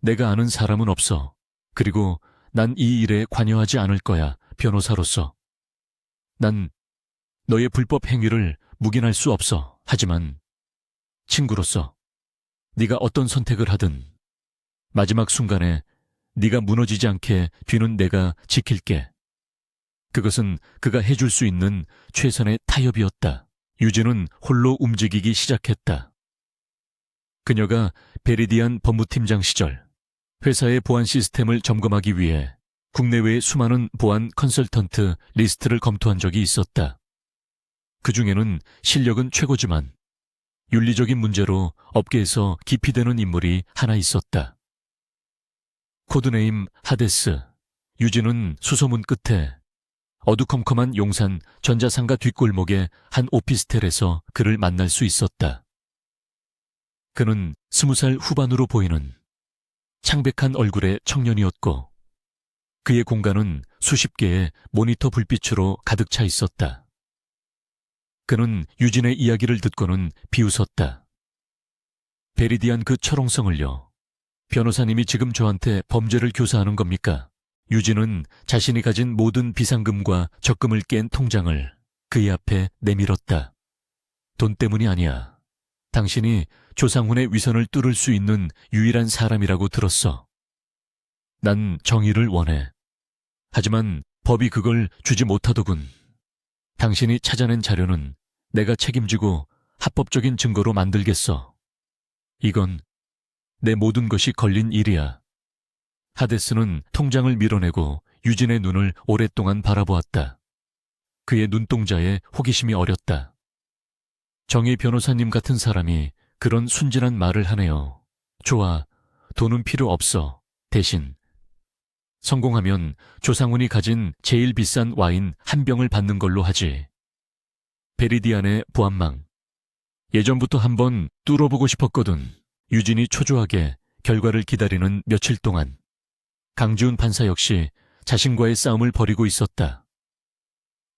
내가 아는 사람은 없어. 그리고 난 이 일에 관여하지 않을 거야, 변호사로서. 난 너의 불법 행위를 묵인할 수 없어. 하지만 친구로서 네가 어떤 선택을 하든 마지막 순간에 네가 무너지지 않게 뒤는 내가 지킬게. 그것은 그가 해줄 수 있는 최선의 타협이었다. 유진은 홀로 움직이기 시작했다. 그녀가 베리디안 법무팀장 시절 회사의 보안 시스템을 점검하기 위해 국내외의 수많은 보안 컨설턴트 리스트를 검토한 적이 있었다. 그 중에는 실력은 최고지만 윤리적인 문제로 업계에서 기피되는 인물이 하나 있었다. 코드네임 하데스. 유진은 수소문 끝에 어두컴컴한 용산 전자상가 뒷골목의 한 오피스텔에서 그를 만날 수 있었다. 그는 20살 후반으로 보이는 창백한 얼굴의 청년이었고 그의 공간은 수십 개의 모니터 불빛으로 가득 차 있었다. 그는 유진의 이야기를 듣고는 비웃었다. 베리디안 그 철옹성을요. 변호사님이 지금 저한테 범죄를 교사하는 겁니까? 유진은 자신이 가진 모든 비상금과 적금을 깬 통장을 그의 앞에 내밀었다. 돈 때문이 아니야. 당신이 조상훈의 위선을 뚫을 수 있는 유일한 사람이라고 들었어. 난 정의를 원해. 하지만 법이 그걸 주지 못하더군. 당신이 찾아낸 자료는 내가 책임지고 합법적인 증거로 만들겠어. 이건 내 모든 것이 걸린 일이야. 하데스는 통장을 밀어내고 유진의 눈을 오랫동안 바라보았다. 그의 눈동자에 호기심이 어렸다. 정의 변호사님 같은 사람이 그런 순진한 말을 하네요. 좋아, 돈은 필요 없어. 대신 성공하면 조상훈이 가진 제일 비싼 와인 한 병을 받는 걸로 하지. 베리디안의 보안망. 예전부터 한번 뚫어보고 싶었거든. 유진이 초조하게 결과를 기다리는 며칠 동안 강지훈 판사 역시 자신과의 싸움을 벌이고 있었다.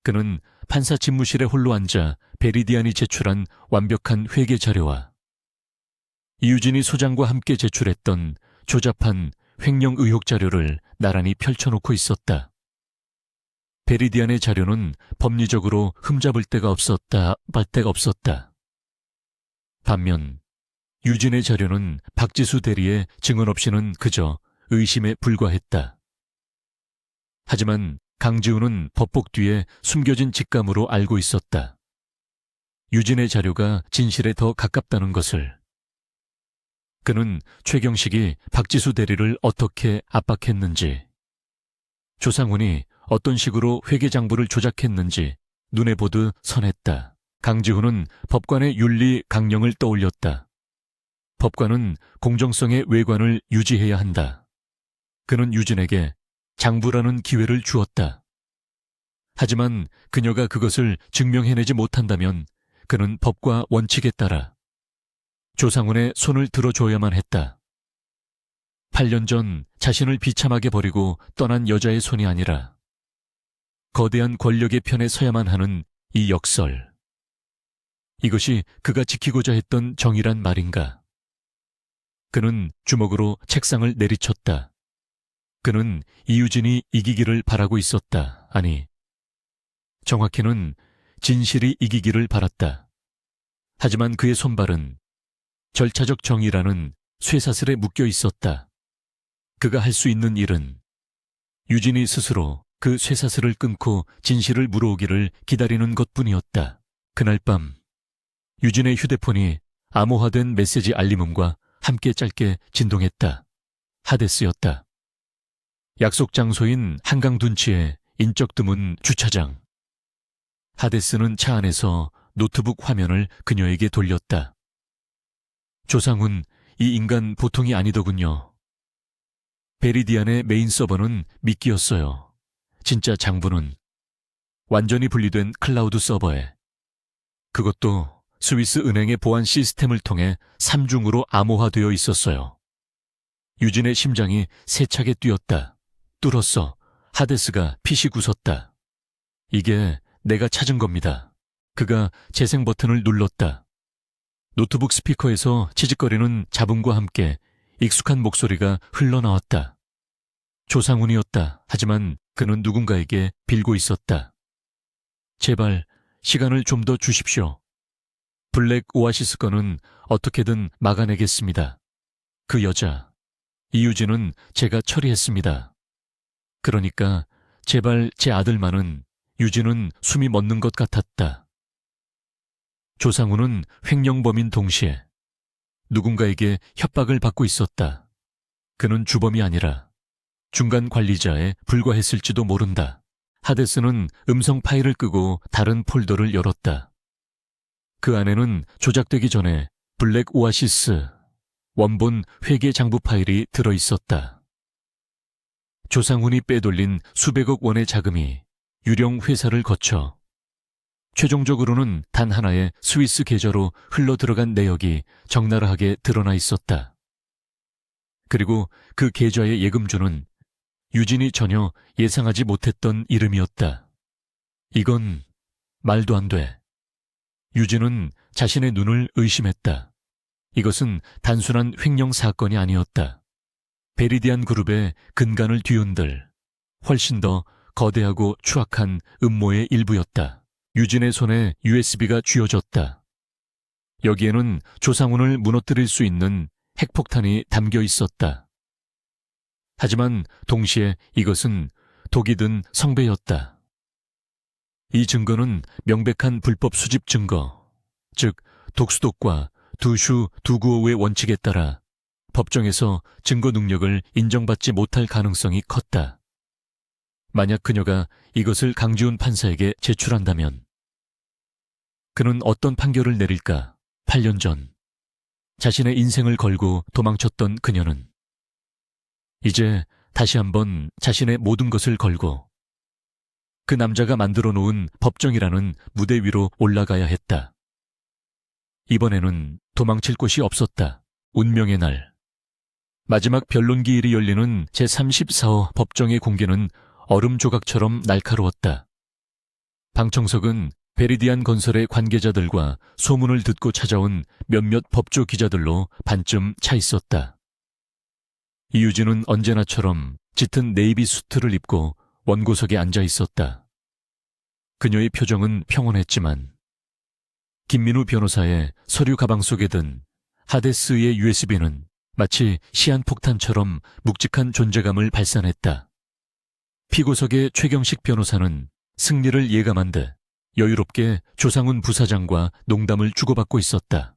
그는 판사 집무실에 홀로 앉아 베리디안이 제출한 완벽한 회계 자료와 이유진이 소장과 함께 제출했던 조잡한 횡령 의혹 자료를 나란히 펼쳐놓고 있었다. 베리디안의 자료는 법리적으로 흠잡을 데가 없었다, 말 데가 없었다. 반면 유진의 자료는 박지수 대리의 증언 없이는 그저 의심에 불과했다. 하지만 강지훈은 법복 뒤에 숨겨진 직감으로 알고 있었다. 유진의 자료가 진실에 더 가깝다는 것을. 그는 최경식이 박지수 대리를 어떻게 압박했는지, 조상훈이 어떤 식으로 회계장부를 조작했는지 눈에 보듯 선했다. 강지훈은 법관의 윤리 강령을 떠올렸다. 법관은 공정성의 외관을 유지해야 한다. 그는 유진에게 장부라는 기회를 주었다. 하지만 그녀가 그것을 증명해내지 못한다면 그는 법과 원칙에 따라 조상훈의 손을 들어줘야만 했다. 8년 전 자신을 비참하게 버리고 떠난 여자의 손이 아니라 거대한 권력의 편에 서야만 하는 이 역설. 이것이 그가 지키고자 했던 정의란 말인가? 그는 주먹으로 책상을 내리쳤다. 그는 이유진이 이기기를 바라고 있었다. 아니, 정확히는 진실이 이기기를 바랐다. 하지만 그의 손발은 절차적 정의라는 쇠사슬에 묶여 있었다. 그가 할 수 있는 일은 유진이 스스로 그 쇠사슬을 끊고 진실을 물어오기를 기다리는 것뿐이었다. 그날 밤 유진의 휴대폰이 암호화된 메시지 알림음과 함께 짧게 진동했다. 하데스였다. 약속 장소인 한강 둔치의 인적 드문 주차장. 하데스는 차 안에서 노트북 화면을 그녀에게 돌렸다. 조상훈, 이 인간 보통이 아니더군요. 베리디안의 메인 서버는 미끼였어요. 진짜 장부는 완전히 분리된 클라우드 서버에. 그것도 스위스 은행의 보안 시스템을 통해 3중으로 암호화되어 있었어요. 유진의 심장이 세차게 뛰었다. 뚫었어. 하데스가 피식 웃었다. 이게 내가 찾은 겁니다. 그가 재생 버튼을 눌렀다. 노트북 스피커에서 치직거리는 잡음과 함께 익숙한 목소리가 흘러나왔다. 조상훈이었다. 하지만 그는 누군가에게 빌고 있었다. 제발 시간을 좀 더 주십시오. 블랙 오아시스 건은 어떻게든 막아내겠습니다. 그 여자, 이유진은 제가 처리했습니다. 그러니까 제발 제 아들만은. 유진은 숨이 멎는 것 같았다. 조상훈은 횡령범인 동시에 누군가에게 협박을 받고 있었다. 그는 주범이 아니라 중간 관리자에 불과했을지도 모른다. 하데스는 음성 파일을 끄고 다른 폴더를 열었다. 그 안에는 조작되기 전에 블랙 오아시스 원본 회계 장부 파일이 들어있었다. 조상훈이 빼돌린 수백억 원의 자금이 유령 회사를 거쳐 최종적으로는 단 하나의 스위스 계좌로 흘러들어간 내역이 적나라하게 드러나 있었다. 그리고 그 계좌의 예금주는 유진이 전혀 예상하지 못했던 이름이었다. 이건 말도 안 돼. 유진은 자신의 눈을 의심했다. 이것은 단순한 횡령 사건이 아니었다. 베리디안 그룹의 근간을 뒤흔들 훨씬 더 거대하고 추악한 음모의 일부였다. 유진의 손에 USB가 쥐어졌다. 여기에는 조상훈을 무너뜨릴 수 있는 핵폭탄이 담겨 있었다. 하지만 동시에 이것은 독이 든 성배였다. 이 증거는 명백한 불법 수집 증거, 즉 독수독과 두슈 두구오의 원칙에 따라 법정에서 증거 능력을 인정받지 못할 가능성이 컸다. 만약 그녀가 이것을 강지훈 판사에게 제출한다면 그는 어떤 판결을 내릴까? 8년 전 자신의 인생을 걸고 도망쳤던 그녀는 이제 다시 한번 자신의 모든 것을 걸고 그 남자가 만들어 놓은 법정이라는 무대 위로 올라가야 했다. 이번에는 도망칠 곳이 없었다. 운명의 날. 마지막 변론기일이 열리는 제34호 법정의 공개는 얼음 조각처럼 날카로웠다. 방청석은 베리디안 건설의 관계자들과 소문을 듣고 찾아온 몇몇 법조 기자들로 반쯤 차 있었다. 이유진은 언제나처럼 짙은 네이비 수트를 입고 원고석에 앉아 있었다. 그녀의 표정은 평온했지만 김민우 변호사의 서류 가방 속에 든 하데스의 USB는 마치 시한폭탄처럼 묵직한 존재감을 발산했다. 피고석의 최경식 변호사는 승리를 예감한 듯 여유롭게 조상훈 부사장과 농담을 주고받고 있었다.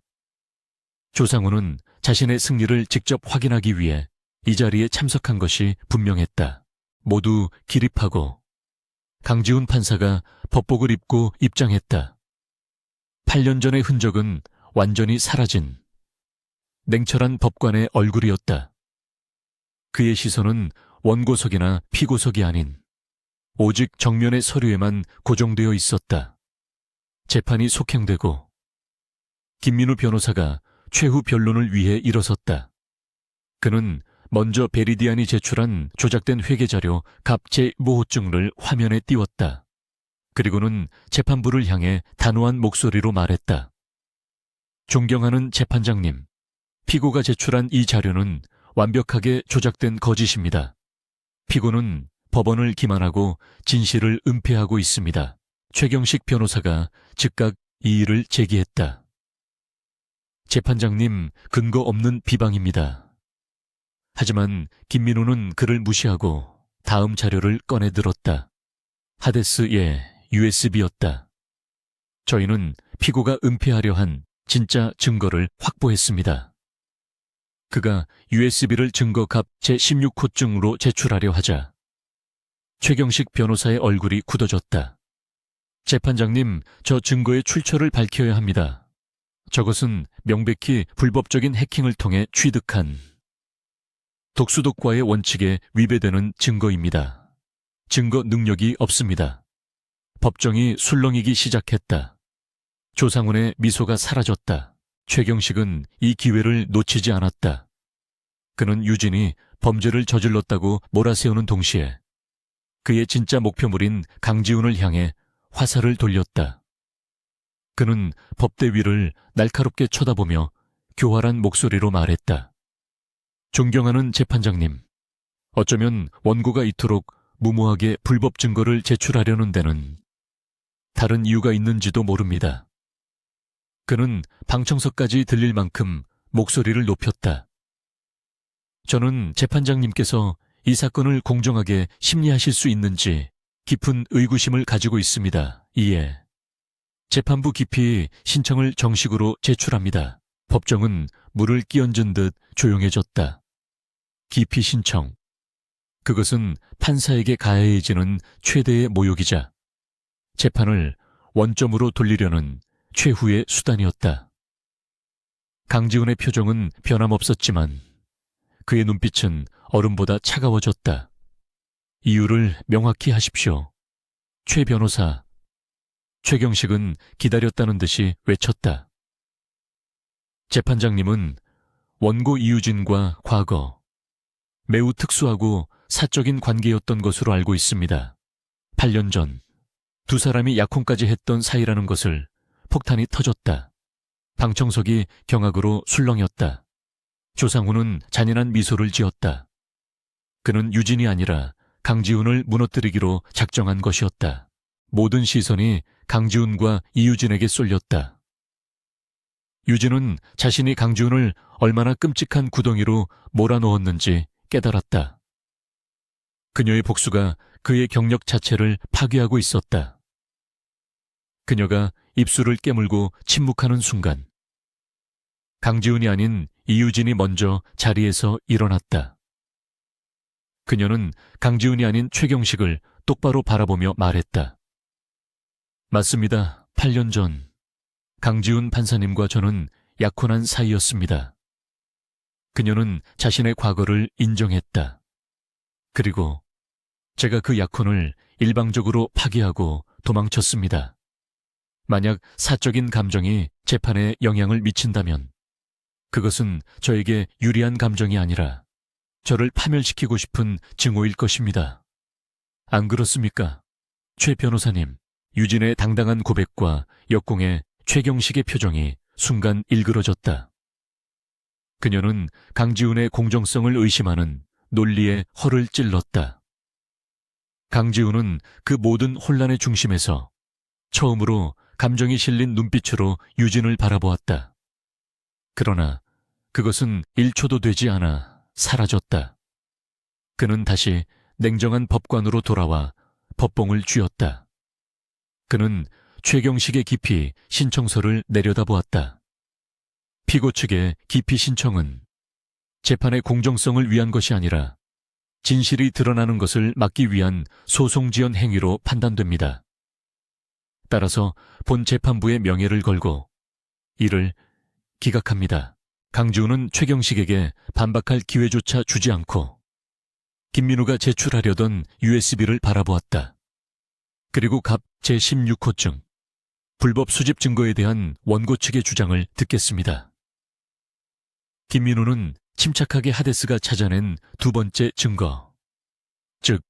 조상훈은 자신의 승리를 직접 확인하기 위해 이 자리에 참석한 것이 분명했다. 모두 기립하고 강지훈 판사가 법복을 입고 입장했다. 8년 전의 흔적은 완전히 사라진 냉철한 법관의 얼굴이었다. 그의 시선은 원고석이나 피고석이 아닌 오직 정면의 서류에만 고정되어 있었다. 재판이 속행되고 김민우 변호사가 최후 변론을 위해 일어섰다. 그는 먼저 베리디안이 제출한 조작된 회계자료 갑 제5호증을 화면에 띄웠다. 그리고는 재판부를 향해 단호한 목소리로 말했다. 존경하는 재판장님, 피고가 제출한 이 자료는 완벽하게 조작된 거짓입니다. 피고는 법원을 기만하고 진실을 은폐하고 있습니다. 최경식 변호사가 즉각 이의를 제기했다. 재판장님, 근거 없는 비방입니다. 하지만 김민우는 그를 무시하고 다음 자료를 꺼내 들었다. 하데스의 USB였다. 저희는 피고가 은폐하려 한 진짜 증거를 확보했습니다. 그가 USB를 증거갑 제16호증으로 제출하려 하자 최경식 변호사의 얼굴이 굳어졌다. 재판장님, 저 증거의 출처를 밝혀야 합니다. 저것은 명백히 불법적인 해킹을 통해 취득한 독수독과의 원칙에 위배되는 증거입니다. 증거 능력이 없습니다. 법정이 술렁이기 시작했다. 조상훈의 미소가 사라졌다. 최경식은 이 기회를 놓치지 않았다. 그는 유진이 범죄를 저질렀다고 몰아세우는 동시에 그의 진짜 목표물인 강지훈을 향해 화살을 돌렸다. 그는 법대 위를 날카롭게 쳐다보며 교활한 목소리로 말했다. 존경하는 재판장님, 어쩌면 원고가 이토록 무모하게 불법 증거를 제출하려는 데는 다른 이유가 있는지도 모릅니다. 그는 방청석까지 들릴 만큼 목소리를 높였다. 저는 재판장님께서 이 사건을 공정하게 심리하실 수 있는지 깊은 의구심을 가지고 있습니다. 이에 재판부 기피 신청을 정식으로 제출합니다. 법정은 물을 끼얹은 듯 조용해졌다. 기피 신청. 그것은 판사에게 가해해지는 최대의 모욕이자 재판을 원점으로 돌리려는 최후의 수단이었다. 강지훈의 표정은 변함없었지만 그의 눈빛은 얼음보다 차가워졌다. 이유를 명확히 하십시오. 최 변호사. 최경식은 기다렸다는 듯이 외쳤다. 재판장님은 원고 이유진과 과거 매우 특수하고 사적인 관계였던 것으로 알고 있습니다. 8년 전 두 사람이 약혼까지 했던 사이라는 것을 폭탄이 터졌다. 방청석이 경악으로 술렁였다. 조상훈은 잔인한 미소를 지었다. 그는 유진이 아니라 강지훈을 무너뜨리기로 작정한 것이었다. 모든 시선이 강지훈과 이유진에게 쏠렸다. 유진은 자신이 강지훈을 얼마나 끔찍한 구덩이로 몰아넣었는지 깨달았다. 그녀의 복수가 그의 경력 자체를 파괴하고 있었다. 그녀가 입술을 깨물고 침묵하는 순간 강지훈이 아닌 이유진이 먼저 자리에서 일어났다. 그녀는 강지훈이 아닌 최경식을 똑바로 바라보며 말했다. 맞습니다. 8년 전 강지훈 판사님과 저는 약혼한 사이였습니다. 그녀는 자신의 과거를 인정했다. 그리고 제가 그 약혼을 일방적으로 파기하고 도망쳤습니다. 만약 사적인 감정이 재판에 영향을 미친다면 그것은 저에게 유리한 감정이 아니라 저를 파멸시키고 싶은 증오일 것입니다. 안 그렇습니까? 최 변호사님, 유진의 당당한 고백과 역공의 최경식의 표정이 순간 일그러졌다. 그녀는 강지훈의 공정성을 의심하는 논리에 허를 찔렀다. 강지훈은 그 모든 혼란의 중심에서 처음으로 감정이 실린 눈빛으로 유진을 바라보았다. 그러나 그것은 1초도 되지 않아 사라졌다. 그는 다시 냉정한 법관으로 돌아와 법봉을 쥐었다. 그는 최경식의 기피 신청서를 내려다보았다. 피고 측의 기피 신청은 재판의 공정성을 위한 것이 아니라 진실이 드러나는 것을 막기 위한 소송 지연 행위로 판단됩니다. 따라서 본 재판부의 명예를 걸고 이를 기각합니다. 강지훈은 최경식에게 반박할 기회조차 주지 않고 김민우가 제출하려던 USB를 바라보았다. 그리고 갑 제16호증, 불법 수집 증거에 대한 원고 측의 주장을 듣겠습니다. 김민우는 침착하게 하데스가 찾아낸 두 번째 증거, 즉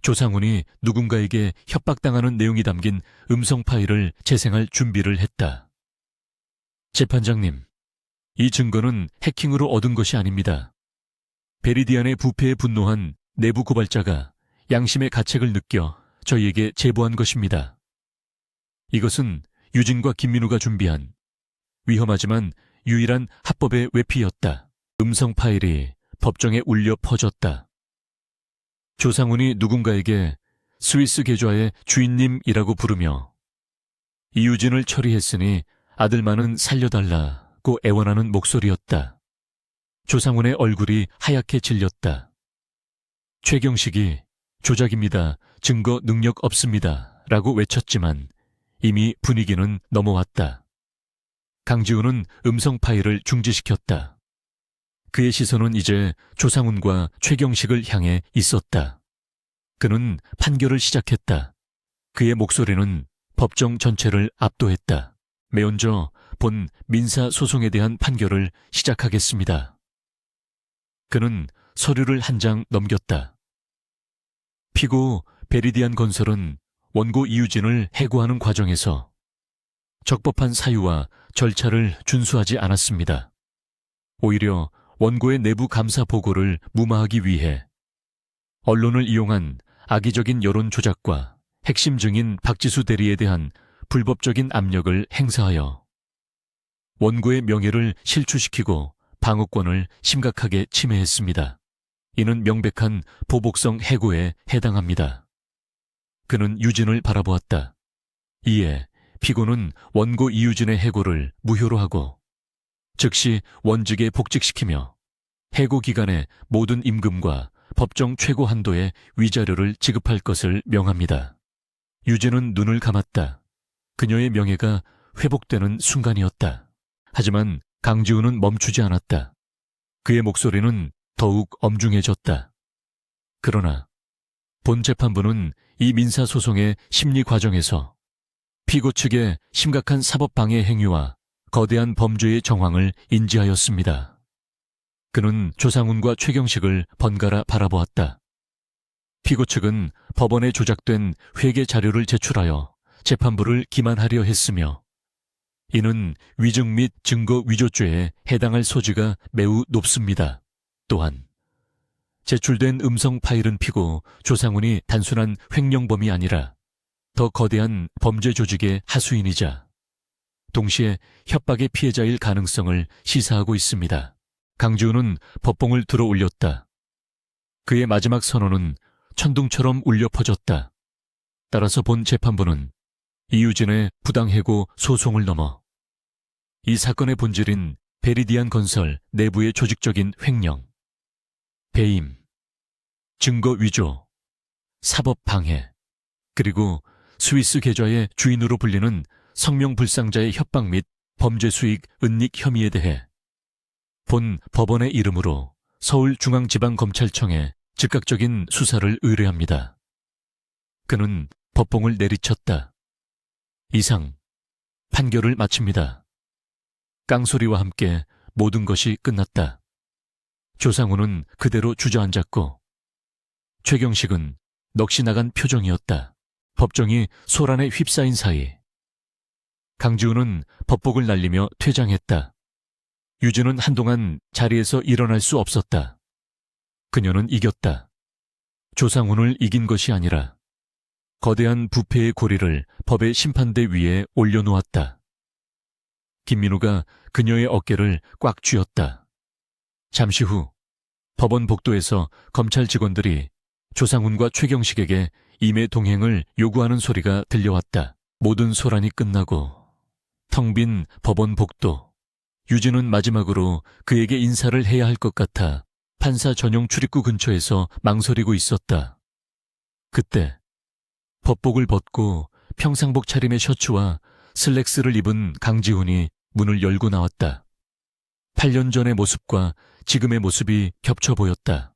조상훈이 누군가에게 협박당하는 내용이 담긴 음성 파일을 재생할 준비를 했다. 재판장님, 이 증거는 해킹으로 얻은 것이 아닙니다. 베리디안의 부패에 분노한 내부 고발자가 양심의 가책을 느껴 저희에게 제보한 것입니다. 이것은 유진과 김민우가 준비한 위험하지만 유일한 합법의 외피였다. 음성 파일이 법정에 울려 퍼졌다. 조상훈이 누군가에게 스위스 계좌의 주인님이라고 부르며 이유진을 처리했으니 아들만은 살려달라고 애원하는 목소리였다. 조상훈의 얼굴이 하얗게 질렸다. 최경식이 조작입니다. 증거 능력 없습니다. 라고 외쳤지만 이미 분위기는 넘어왔다. 강지훈은 음성 파일을 중지시켰다. 그의 시선은 이제 조상훈과 최경식을 향해 있었다. 그는 판결을 시작했다. 그의 목소리는 법정 전체를 압도했다. 매언저 본 민사소송에 대한 판결을 시작하겠습니다. 그는 서류를 한 장 넘겼다. 피고 베리디안 건설은 원고 이유진을 해고하는 과정에서 적법한 사유와 절차를 준수하지 않았습니다. 오히려 원고의 내부 감사 보고를 무마하기 위해 언론을 이용한 악의적인 여론 조작과 핵심 증인 박지수 대리에 대한 불법적인 압력을 행사하여 원고의 명예를 실추시키고 방어권을 심각하게 침해했습니다. 이는 명백한 보복성 해고에 해당합니다. 그는 유진을 바라보았다. 이에 피고는 원고 이유진의 해고를 무효로 하고 즉시 원직에 복직시키며 해고 기간에 모든 임금과 법정 최고 한도의 위자료를 지급할 것을 명합니다. 유진은 눈을 감았다. 그녀의 명예가 회복되는 순간이었다. 하지만 강지훈은 멈추지 않았다. 그의 목소리는 더욱 엄중해졌다. 그러나 본 재판부는 이 민사소송의 심리 과정에서 피고 측의 심각한 사법방해 행위와 거대한 범죄의 정황을 인지하였습니다. 그는 조상훈과 최경식을 번갈아 바라보았다. 피고 측은 법원에 조작된 회계 자료를 제출하여 재판부를 기만하려 했으며 이는 위증 및 증거 위조죄에 해당할 소지가 매우 높습니다. 또한 제출된 음성 파일은 피고 조상훈이 단순한 횡령범이 아니라 더 거대한 범죄 조직의 하수인이자 동시에 협박의 피해자일 가능성을 시사하고 있습니다. 강지훈은 법봉을 들어 올렸다. 그의 마지막 선언은 천둥처럼 울려 퍼졌다. 따라서 본 재판부는 이유진의 부당해고 소송을 넘어 이 사건의 본질인 베리디안 건설 내부의 조직적인 횡령, 배임, 증거 위조, 사법 방해, 그리고 스위스 계좌의 주인으로 불리는 성명불상자의 협박 및 범죄 수익 은닉 혐의에 대해 본 법원의 이름으로 서울중앙지방검찰청에 즉각적인 수사를 의뢰합니다. 그는 법봉을 내리쳤다. 이상 판결을 마칩니다. 깡소리와 함께 모든 것이 끝났다. 조상훈은 그대로 주저앉았고 최경식은 넋이 나간 표정이었다. 법정이 소란에 휩싸인 사이 강지훈은 법복을 날리며 퇴장했다. 유진은 한동안 자리에서 일어날 수 없었다. 그녀는 이겼다. 조상훈을 이긴 것이 아니라 거대한 부패의 고리를 법의 심판대 위에 올려놓았다. 김민우가 그녀의 어깨를 꽉 쥐었다. 잠시 후 법원 복도에서 검찰 직원들이 조상훈과 최경식에게 임의 동행을 요구하는 소리가 들려왔다. 모든 소란이 끝나고 텅 빈 법원 복도. 유진은 마지막으로 그에게 인사를 해야 할 것 같아 판사 전용 출입구 근처에서 망설이고 있었다. 그때 법복을 벗고 평상복 차림의 셔츠와 슬랙스를 입은 강지훈이 문을 열고 나왔다. 8년 전의 모습과 지금의 모습이 겹쳐 보였다.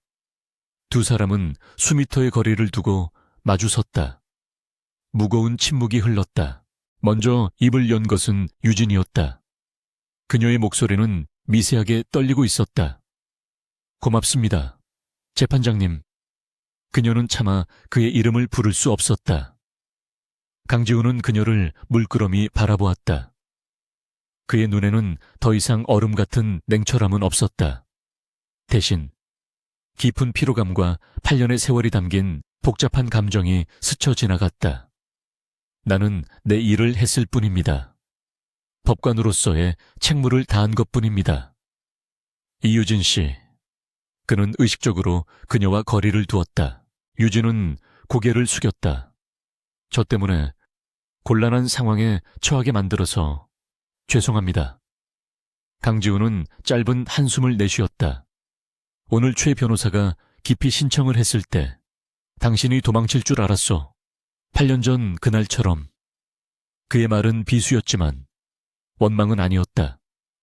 두 사람은 수미터의 거리를 두고 마주 섰다. 무거운 침묵이 흘렀다. 먼저 입을 연 것은 유진이었다. 그녀의 목소리는 미세하게 떨리고 있었다. 고맙습니다. 재판장님. 그녀는 차마 그의 이름을 부를 수 없었다. 강지훈은 그녀를 물끄러미 바라보았다. 그의 눈에는 더 이상 얼음 같은 냉철함은 없었다. 대신 깊은 피로감과 8년의 세월이 담긴 복잡한 감정이 스쳐 지나갔다. 나는 내 일을 했을 뿐입니다. 법관으로서의 책무를 다한 것뿐입니다. 이유진 씨. 그는 의식적으로 그녀와 거리를 두었다. 유진은 고개를 숙였다. 저 때문에 곤란한 상황에 처하게 만들어서 죄송합니다. 강지훈은 짧은 한숨을 내쉬었다. 오늘 최 변호사가 기피 신청을 했을 때 당신이 도망칠 줄 알았소. 8년 전 그날처럼. 그의 말은 비수였지만 원망은 아니었다.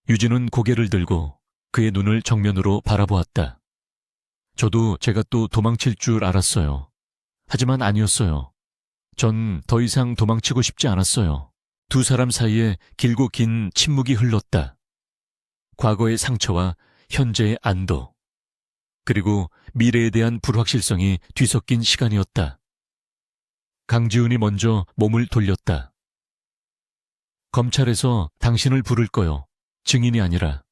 유진은 고개를 들고 그의 눈을 정면으로 바라보았다. 저도 제가 또 도망칠 줄 알았어요. 하지만 아니었어요. 전 더 이상 도망치고 싶지 않았어요. 두 사람 사이에 길고 긴 침묵이 흘렀다. 과거의 상처와 현재의 안도, 그리고 미래에 대한 불확실성이 뒤섞인 시간이었다. 강지훈이 먼저 몸을 돌렸다. 검찰에서 당신을 부를 거요. 증인이 아니라.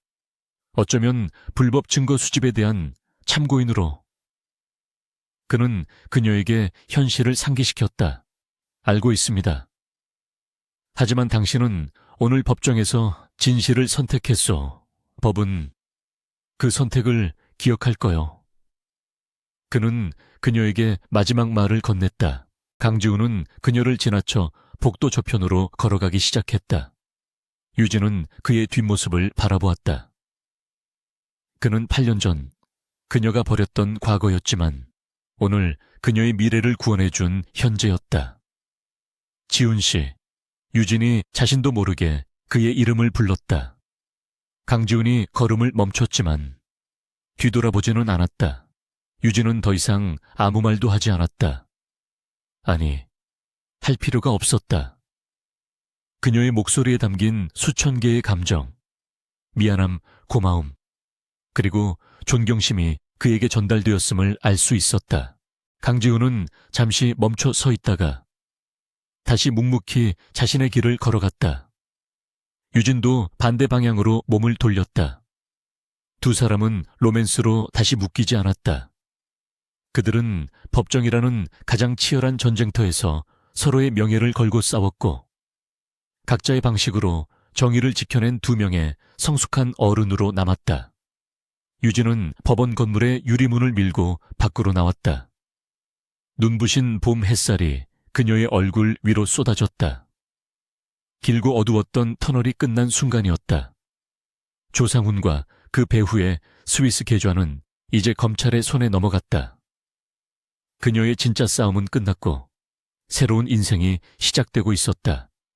어쩌면 불법 증거 수집에 대한 참고인으로. 그는 그녀에게 현실을 상기시켰다. 알고 있습니다. 하지만 당신은 오늘 법정에서 진실을 선택했소. 법은 그 선택을 기억할 거요. 그는 그녀에게 마지막 말을 건넸다. 강지훈은 그녀를 지나쳐 복도 저편으로 걸어가기 시작했다. 유진은 그의 뒷모습을 바라보았다. 그는 8년 전 그녀가 버렸던 과거였지만 오늘 그녀의 미래를 구원해준 현재였다. 지훈 씨, 유진이 자신도 모르게 그의 이름을 불렀다. 강지훈이 걸음을 멈췄지만 뒤돌아보지는 않았다. 유진은 더 이상 아무 말도 하지 않았다. 아니, 할 필요가 없었다. 그녀의 목소리에 담긴 수천 개의 감정, 미안함, 고마움, 그리고 존경심이 그에게 전달되었음을 알 수 있었다. 강지훈은 잠시 멈춰 서 있다가 다시 묵묵히 자신의 길을 걸어갔다. 유진도 반대 방향으로 몸을 돌렸다. 두 사람은 로맨스로 다시 묶이지 않았다. 그들은 법정이라는 가장 치열한 전쟁터에서 서로의 명예를 걸고 싸웠고 각자의 방식으로 정의를 지켜낸 두 명의 성숙한 어른으로 남았다. 유진은 법원 건물의 유리문을 밀고 밖으로 나왔다. 눈부신 봄 햇살이 그녀의 얼굴 위로 쏟아졌다. 길고 어두웠던 터널이 끝난 순간이었다. 조상훈과 그 배후의 스위스 계좌는 이제 검찰의 손에 넘어갔다. 그녀의 진짜 싸움은 끝났고 새로운 인생이 시작되고 있었다.